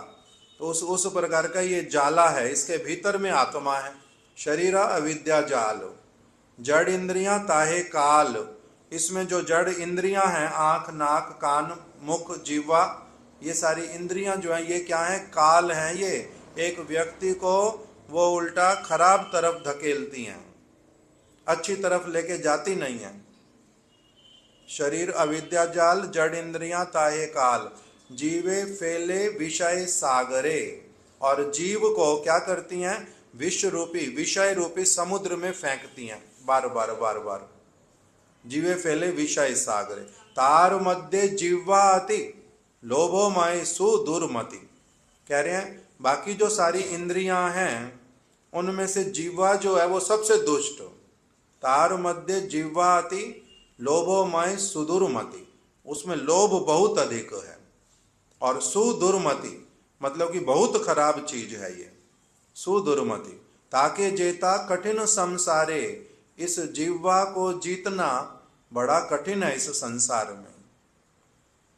तो उस प्रकार का ये जाला है। इसके भीतर में आत्मा है। शरीरा अविद्या जाल, जड़ इंद्रियां ताहे काल। इसमें जो जड़ इंद्रियां हैं, आंख, नाक, कान, मुख, जीवा, ये सारी इंद्रियां जो हैं ये क्या है? काल हैं। ये एक व्यक्ति को वो उल्टा खराब तरफ धकेलती हैं, अच्छी तरफ लेके जाती नहीं है। शरीर अविद्या जाल, जड़ इंद्रियां ताहे काल, जीवे फैले विषय सागरे। और जीव को क्या करती हैं? विश्व रूपी, विषय रूपी समुद्र में फेंकती हैं, बार बार बार बार। जीवे फैले विषय सागरे, तार मध्य जीवा अति लोभो मय सुदुर्मति। कह रहे हैं बाकी जो सारी इंद्रियां हैं उनमें से जीवा जो है वो सबसे दुष्ट। तार मध्य जीवा अति लोभोमय सुदुर्मति, उसमें लोभ बहुत अधिक है। और सुदुर्मति मतलब कि बहुत खराब चीज है ये सुदुर्मति। ताके जेता कठिन संसारे, इस जीवा को जीतना बड़ा कठिन है। इस संसार में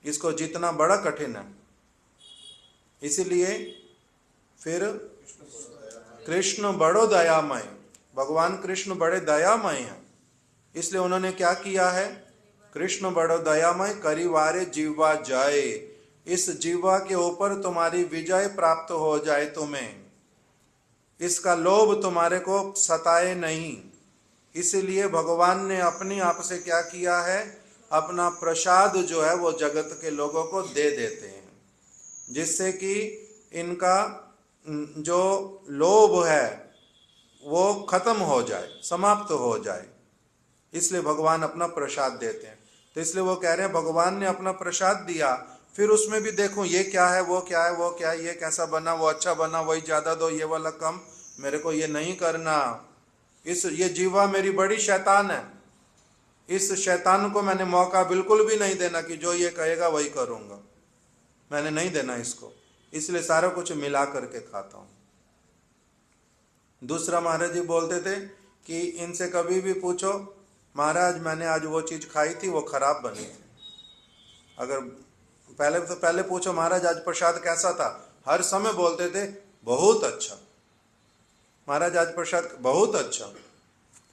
इसको जीतना बड़ा कठिन है। इसलिए फिर कृष्ण बड़ो दयामय, भगवान कृष्ण बड़े दयामय हैं। इसलिए उन्होंने क्या किया है? कृष्ण बड़ो दयामय करिवारे जीवा जाए, इस जीवा के ऊपर तुम्हारी विजय प्राप्त हो जाए, तुम्हें इसका लोभ तुम्हारे को सताए नहीं। इसलिए भगवान ने अपनी आप से क्या किया है? अपना प्रसाद जो है वो जगत के लोगों को दे देते हैं, जिससे कि इनका जो लोभ है वो खत्म हो जाए, समाप्त हो जाए। इसलिए भगवान अपना प्रसाद देते हैं। तो इसलिए वो कह रहे हैं भगवान ने अपना प्रसाद दिया, फिर उसमें भी देखो ये क्या है, वो क्या है, वो क्या है, ये कैसा बना, वो अच्छा बना, वही ज्यादा दो, ये वाला कम, मेरे को ये नहीं करना। ये जीवा मेरी बड़ी शैतान है, इस शैतान को मैंने मौका बिल्कुल भी नहीं देना कि जो ये कहेगा वही करूंगा, मैंने नहीं देना इसको। इसलिए सारा कुछ मिला करके खाता हूं। दूसरा महाराज जी बोलते थे कि इनसे कभी भी पूछो, महाराज मैंने आज वो चीज खाई थी वो खराब बनी थी। अगर पहले पूछो महाराज आज प्रसाद कैसा था, हर समय बोलते थे बहुत अच्छा महाराज, आज प्रसाद बहुत अच्छा,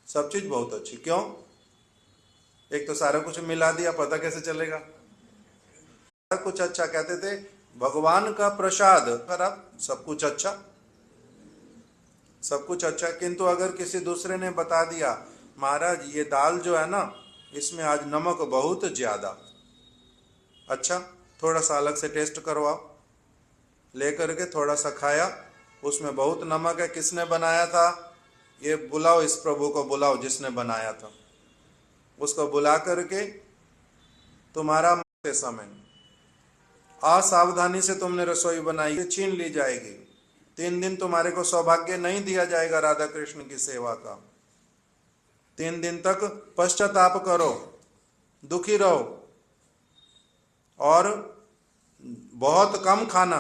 सब चीज बहुत अच्छी। क्यों? एक तो सारा कुछ मिला दिया, पता कैसे चलेगा? सारा कुछ अच्छा कहते थे, भगवान का प्रसाद खराब, सब कुछ अच्छा, सब कुछ अच्छा। किंतु अगर किसी दूसरे ने बता दिया महाराज ये दाल जो है ना इसमें आज नमक बहुत ज्यादा, अच्छा थोड़ा सा अलग से टेस्ट करवाओ, लेकर के थोड़ा सा खाया, उसमें बहुत नमक है, किसने बनाया था? ये बुलाओ, इस प्रभु को बुलाओ जिसने बनाया था, उसको बुला करके तुम्हारा मरते समय असावधानी से तुमने रसोई बनाई छीन ली जाएगी। 3 दिन तुम्हारे को सौभाग्य नहीं दिया जाएगा राधा कृष्ण की सेवा का। 3 दिन तक पश्चाताप करो, दुखी रहो और बहुत कम खाना,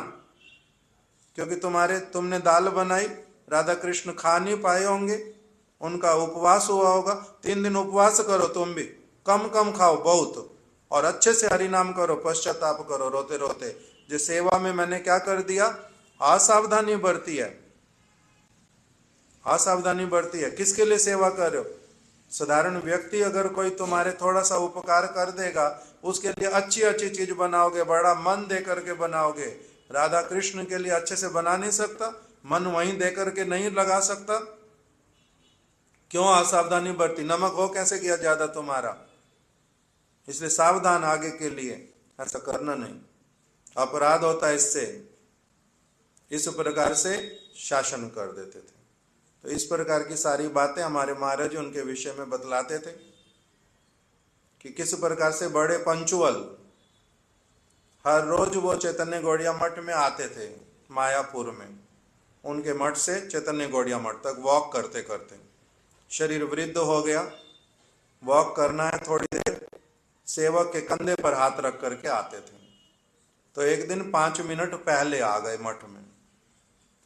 क्योंकि तुमने दाल बनाई, राधा कृष्ण खा नहीं पाए होंगे, उनका उपवास हुआ होगा। 3 दिन उपवास करो, तुम भी कम कम खाओ बहुत, और अच्छे से हरि नाम करो, पश्चाताप करो रोते रोते। जिस सेवा में मैंने क्या कर दिया? असावधानी बरती है, असावधानी बरती है। किसके लिए सेवा कर रहे हो? साधारण व्यक्ति अगर कोई तुम्हारे थोड़ा सा उपकार कर देगा, उसके लिए अच्छी अच्छी चीज बनाओगे, बड़ा मन दे करके बनाओगे। राधा कृष्ण के लिए अच्छे से बना नहीं सकता, मन वहीं दे करके नहीं लगा सकता, क्यों असावधानी बरती? नमक हो कैसे किया ज्यादा तुम्हारा? इसलिए सावधान आगे के लिए, ऐसा करना नहीं, अपराध होता है इससे। इस प्रकार से शासन कर देते थे। तो इस प्रकार की सारी बातें हमारे महाराज उनके विषय में बतलाते थे कि किस प्रकार से बड़े पंचुअल, हर रोज वो चैतन्य गौड़िया मठ में आते थे मायापुर में, उनके मठ से चैतन्य गौड़िया मठ तक वॉक करते करते। शरीर वृद्ध हो गया, वॉक करना है थोड़ी देर, सेवक के कंधे पर हाथ रख करके आते थे। तो एक दिन 5 मिनट पहले आ गए मठ में,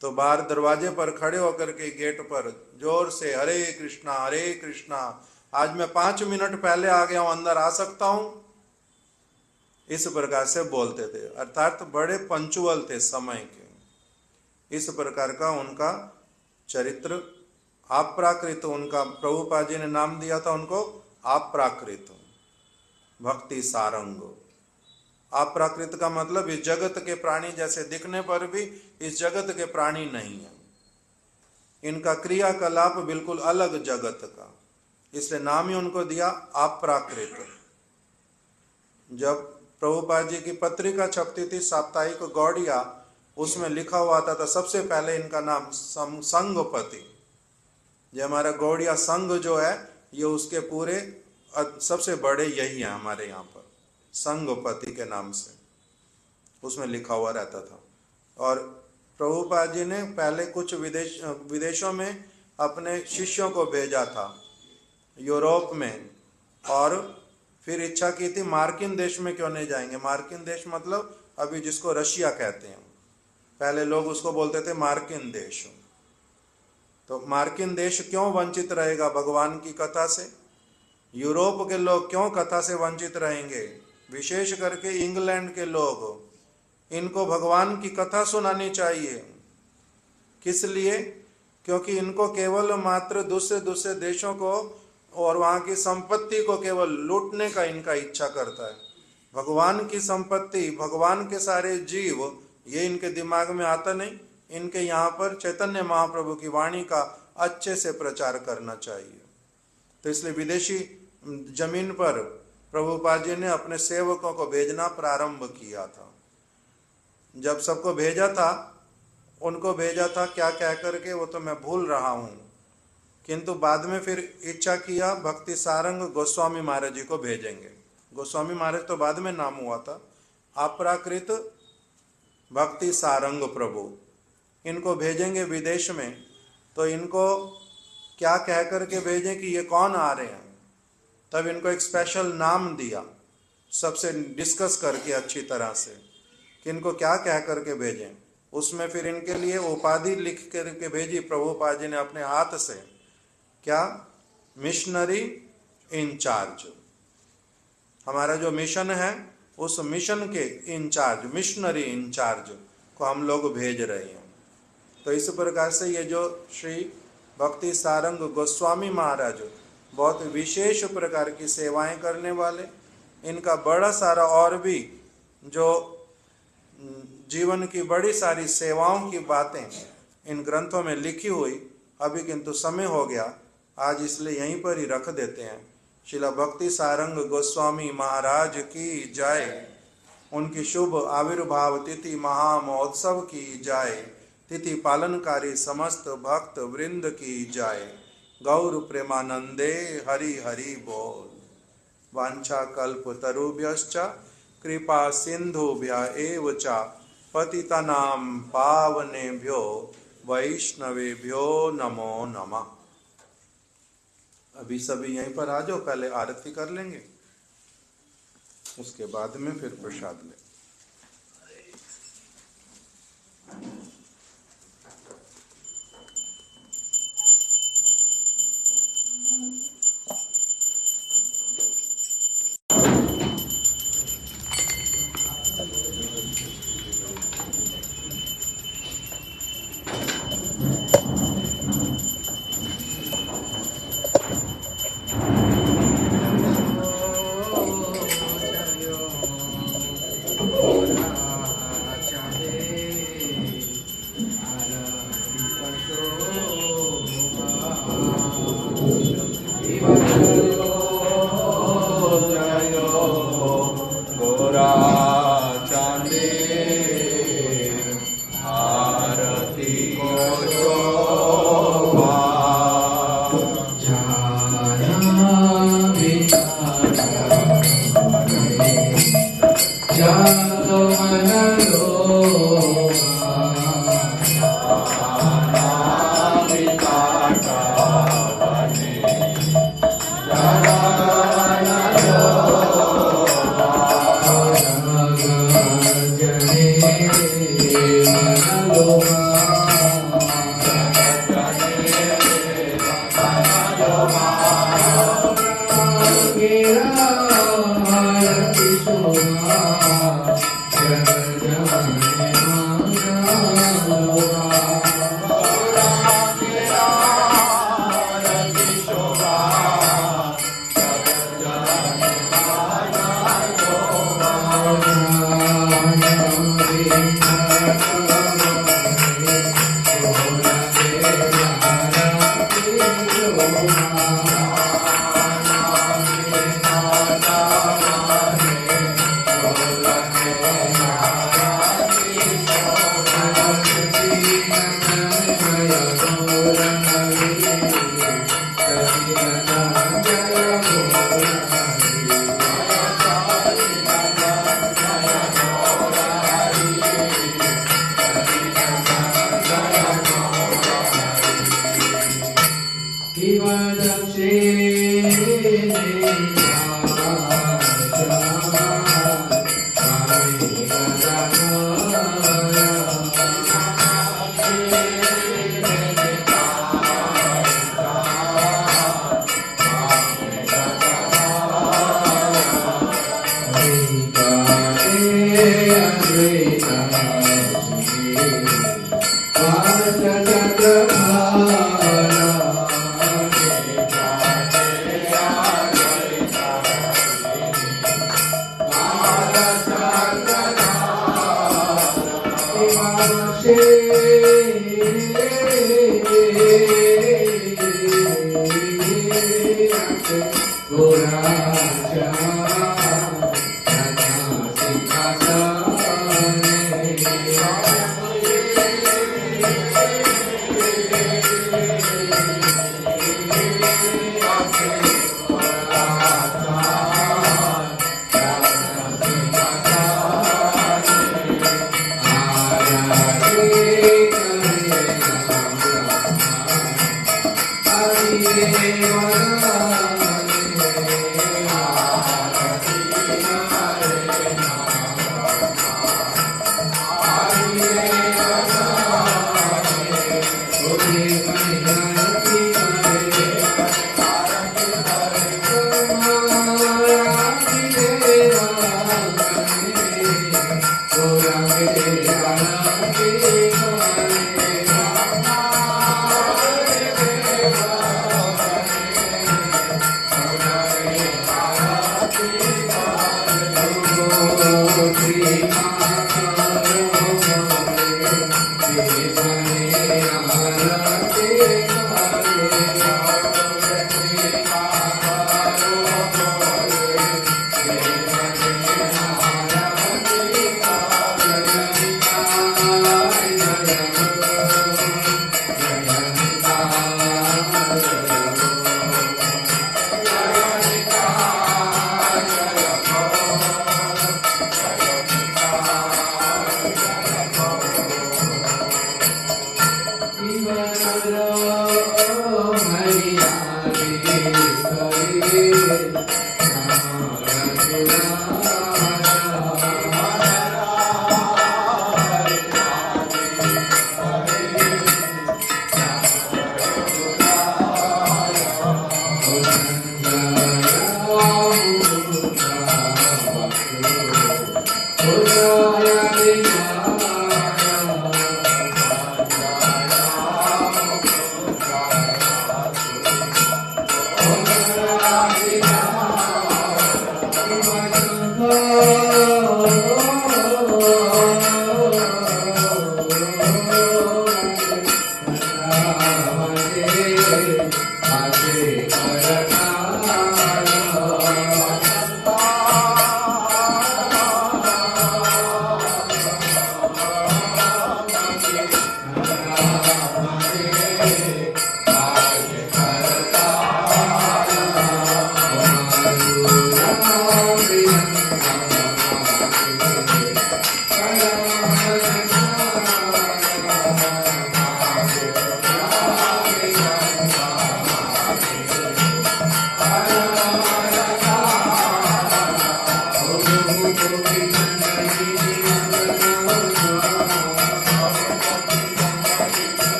तो बाहर दरवाजे पर खड़े होकर के गेट पर जोर से हरे कृष्णा, आज मैं 5 मिनट पहले आ गया हूं, अंदर आ सकता हूं, इस प्रकार से बोलते थे। अर्थात बड़े पंचुअल थे समय के। इस प्रकार का उनका चरित्र, अप्राकृत, उनका प्रभुपाद जी ने नाम दिया था उनको अप्राकृत, भक्ति सारंग। अप्राकृत का मतलब इस जगत के प्राणी जैसे दिखने पर भी इस जगत के प्राणी नहीं है, इनका क्रियाकलाप बिल्कुल अलग जगत का, इसलिए नाम ही उनको दिया अप्राकृत। जब प्रभुपाद जी की पत्रिका छपती थी साप्ताहिक गौड़िया, उसमें लिखा हुआ था तो सबसे पहले इनका नाम संगपति। जो हमारा गौड़िया संघ जो है ये उसके पूरे सबसे बड़े यही है हमारे यहाँ पर, संगपति के नाम से उसमें लिखा हुआ रहता था। और प्रभुपाद जी ने पहले कुछ विदेशों में अपने शिष्यों को भेजा था, यूरोप में, और फिर इच्छा की थी मार्किन देश में क्यों नहीं जाएंगे। मार्किन देश मतलब अभी जिसको रशिया कहते हैं, पहले लोग उसको बोलते थे मार्किन देश। तो मार्किन देश क्यों वंचित रहेगा भगवान की कथा से? यूरोप के लोग क्यों कथा से वंचित रहेंगे? विशेष करके इंग्लैंड के लोग, इनको भगवान की कथा सुनानी चाहिए। किस लिए? क्योंकि इनको केवल मात्र दूसरे देशों को और वहाँ की संपत्ति को केवल लूटने का इनका इच्छा करता है। भगवान की संपत्ति, भगवान के सारे जीव, ये इनके दिमाग में आता नहीं। इनके यहाँ पर चैतन्य महाप्रभु की वाणी का अच्छे से प्रचार करना चाहिए। तो इसलिए विदेशी जमीन पर प्रभुपाद जी ने अपने सेवकों को भेजना प्रारंभ किया था। जब सबको भेजा था, उनको भेजा था क्या कह करके वो तो मैं भूल रहा हूँ, किंतु बाद में फिर इच्छा किया भक्ति सारंग गोस्वामी महाराज जी को भेजेंगे। गोस्वामी महाराज तो बाद में नाम हुआ था, अप्राकृत भक्ति सारंग प्रभु, इनको भेजेंगे विदेश में। तो इनको क्या कह करके भेजें कि ये कौन आ रहे हैं, तब इनको एक स्पेशल नाम दिया, सबसे डिस्कस करके अच्छी तरह से कि इनको क्या कह करके भेजें। उसमें फिर इनके लिए उपाधि लिख करके भेजी प्रभुपाद जी ने अपने हाथ से, क्या? Missionary incharge. हमारा जो मिशन है उस मिशन के इंचार्ज, मिशनरी इंचार्ज को हम लोग भेज रहे हैं। तो इस प्रकार से ये जो श्री भक्ति सारंग गोस्वामी महाराज बहुत विशेष प्रकार की सेवाएं करने वाले, इनका बड़ा सारा और भी जो जीवन की बड़ी सारी सेवाओं की बातें इन ग्रंथों में लिखी हुई, अभी किंतु समय हो गया आज, इसलिए यहीं पर ही रख देते हैं। श्रीला भक्ति सारंग गोस्वामी महाराज की जय। उनकी शुभ आविर्भाव तिथि महामहोत्सव की जय। तिथि पालनकारी समस्त भक्त वृंद की जय। गौर प्रेमानंदे हरि हरि बोल। वांछा कल्प तरुभ्यश्च कृपा सिंधुभ्य एव च पतितानां पावनेभ्यो वैष्णवेभ्यो नमो नमः। अभी सभी यहीं पर आ जाओ, पहले आरती कर लेंगे, उसके बाद में फिर प्रसाद लें। Jai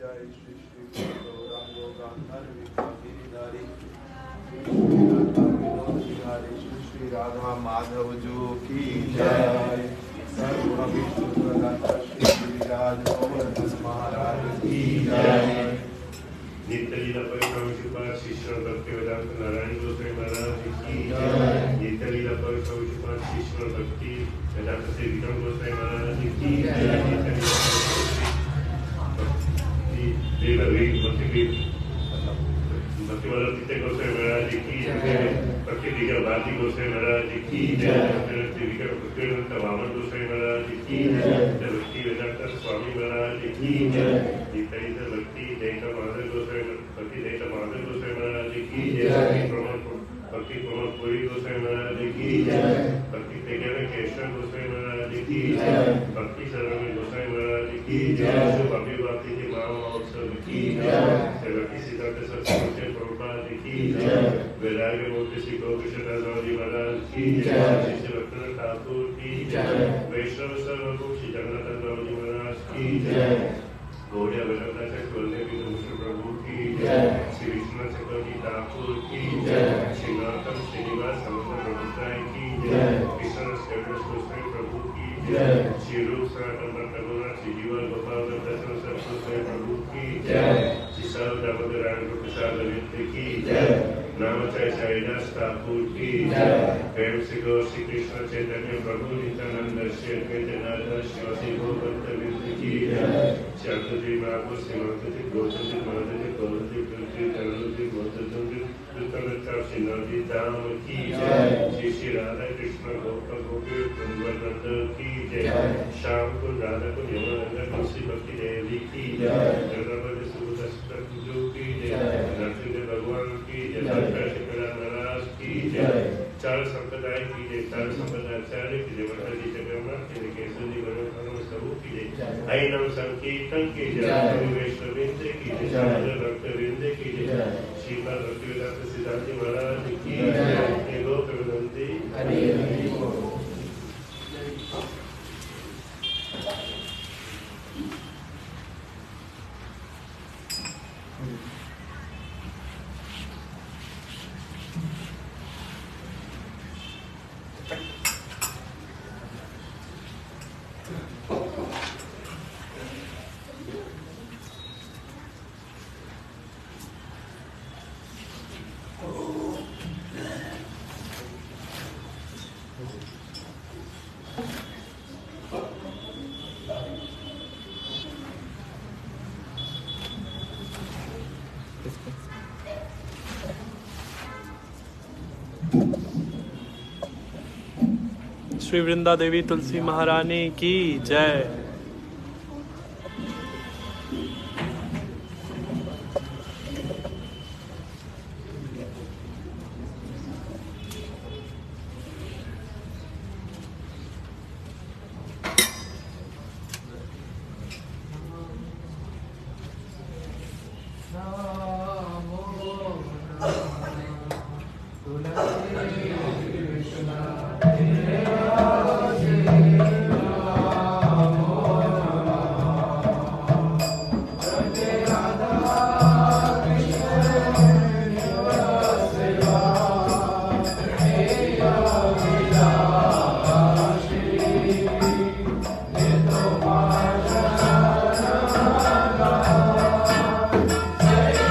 जय श्री श्री गौरांगो गांधार गिरिधारी श्री श्री राधा माधव जो की जय। सर्व विष्णु श्री गिरिराज गोवर्धन महाराज की जय। नित्य लीला परिक्रम शिवपाल शिष्य भक्ति वेदांत नारायण गोसाई महाराज की जय। नित्य लीला परिक्रम शिवपाल शिष्य भक्ति वेदांत श्री विक्रम गोसाई महाराज की जय। नित्य लीला भक्ति वाला तीर्थ गोसाई महाराज की जय। भक्ति दिगर भारती गोसाई महाराज की जय। दिगर भक्तिवेदांत वामन गोसाई महाराज की जय। भक्ति वेदांत स्वामी महाराज की जय। नित्य भक्ति देता माधव गोसाई भक्ति देता माधव गोसाई महाराज की जय। भक्ति प्रमोद पुरी गोसाई महाराज की जय। भक्ति तेजन केशव गोसाई महाराज की जय। भक्ति शरण गोसाई महाराज की जय। शुभ अभिवादी जी महामहोत्सव की जय। भक्ति सिद्धार्थ सत्संग प्रभुपाद की जय। वैराग्य मूर्ति श्री गोकृष्णदास जी महाराज की जय। श्री रत्न ठाकुर की जय। वैष्णव सर्वभूत श्री जगन्नाथ जी महाराज की जय। गौड़िया वल्लभाचार्य कुलदेव विष्णु प्रभु की जय। श्री विश्वनाथ चक्रवर्ती ठाकुर की जय। श्री नरोत्तम श्रीनिवास समुद्र प्रभुसाई की जय। कृष्ण स्टेटस गोसाई प्रभु की जय। श्री रूप सनातन रघुनाथ श्री जीवन गोपाल दर्शन गोसाई प्रभु की जय। श्री सर्व दामोदर राम प्रसाद विद्य की जय। नामचार्य साईदास ठाकुर की जय। प्रेम से गौर श्री कृष्ण चैतन्य प्रभु नित्यानंद श्री अद्वैतनाथ श्री गोपंत विद्य की जय। श्री महापुर श्रीमती गौतम महादेव गौरजी तुलसी तरुणजी गौतम कृष्ण श्री नदी धाम की जय। श्री श्री राधा कृष्ण गोप गोपी वृंदावनंद की जय। श्याम को राधा को यमुना तुलसी भक्ति देवी की जय। जगन्नाथ सुभद्रा जो की जय। नरसिंह भगवान की जय। महाराज की जय। चार संप्रदाय की जय। चार संप्रदायाचार्य की जय। माता जी जगन्नाथ की जय। केशव जी गणों सबू की जय। ऐनम संकीर्तन की जय। वैष्णविंद की जय। भक्त वृंद की जय। श्रीपाद भक्तिवेदांत सिद्धार्थ महाराज की जय। गोप विनंती श्री वृंदा देवी तुलसी महारानी की जय। Jai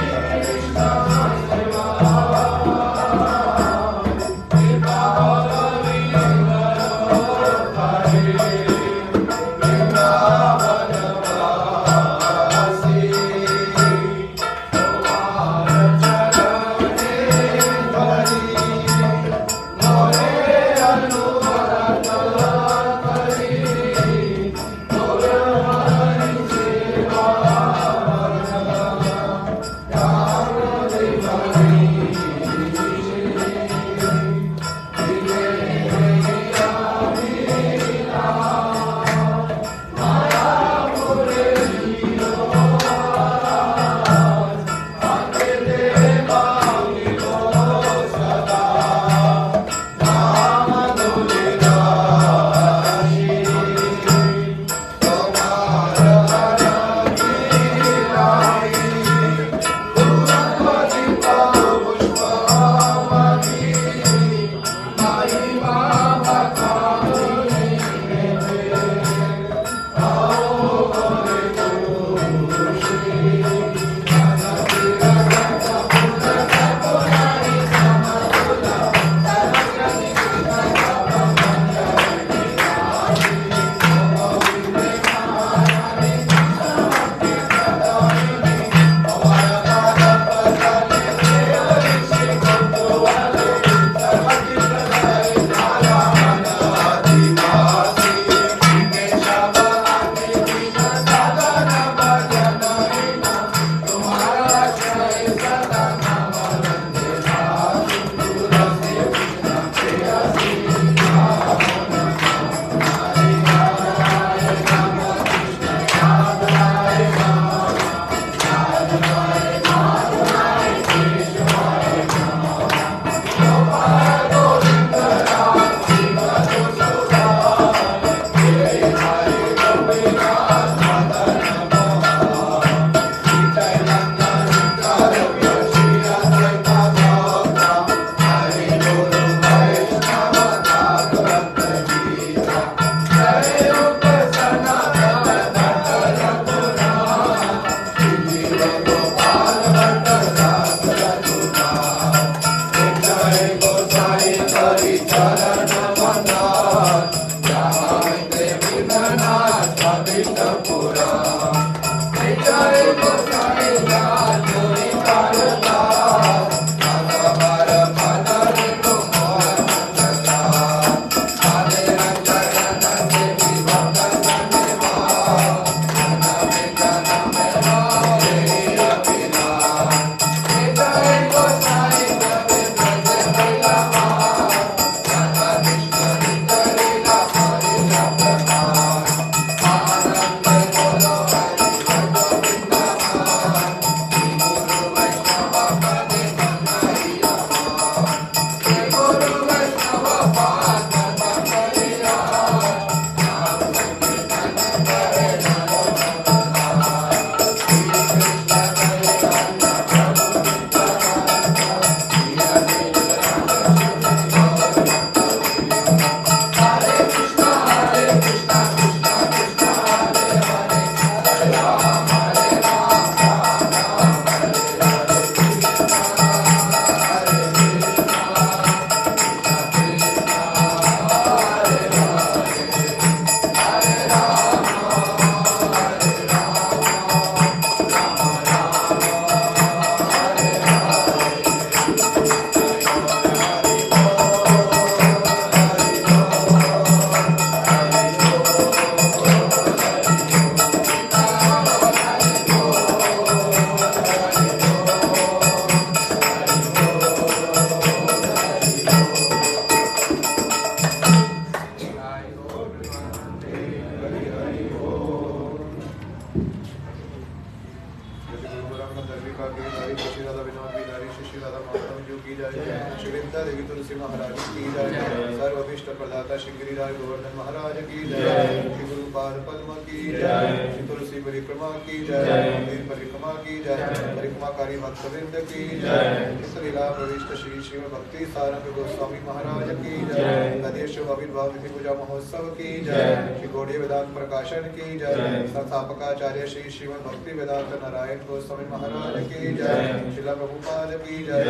कंदर्पिका गिरिधारी श्री राधा विनोद बिहारी श्री राधा माधव जो की जाए। श्री वृंदा देवी तुलसी महाराज की जय। सर्वभीष्ट प्रदाता श्री गिरिराज गोवर्धन महाराज की जय। श्री गुरु पाद पद्म की जय। श्री तुलसी परिक्रमा की जय। मंदिर परिक्रमा की जय। परिक्रमाकारी भक्तवृंद की जय। इस लीला प्रविष्ट श्री शिव भक्ति सारंग गोस्वामी महाराज की जय। गणेश आविर्भाव तिथि पूजा महोत्सव की जय। श्री गौड़ीय वेदांत प्रकाशन की जय। संस्थापकाचार्य श्री श्रीमद् भक्ति वेदांत नारायण गोस्वामी महाराज की जय। श्रीला प्रभुपाद की जय।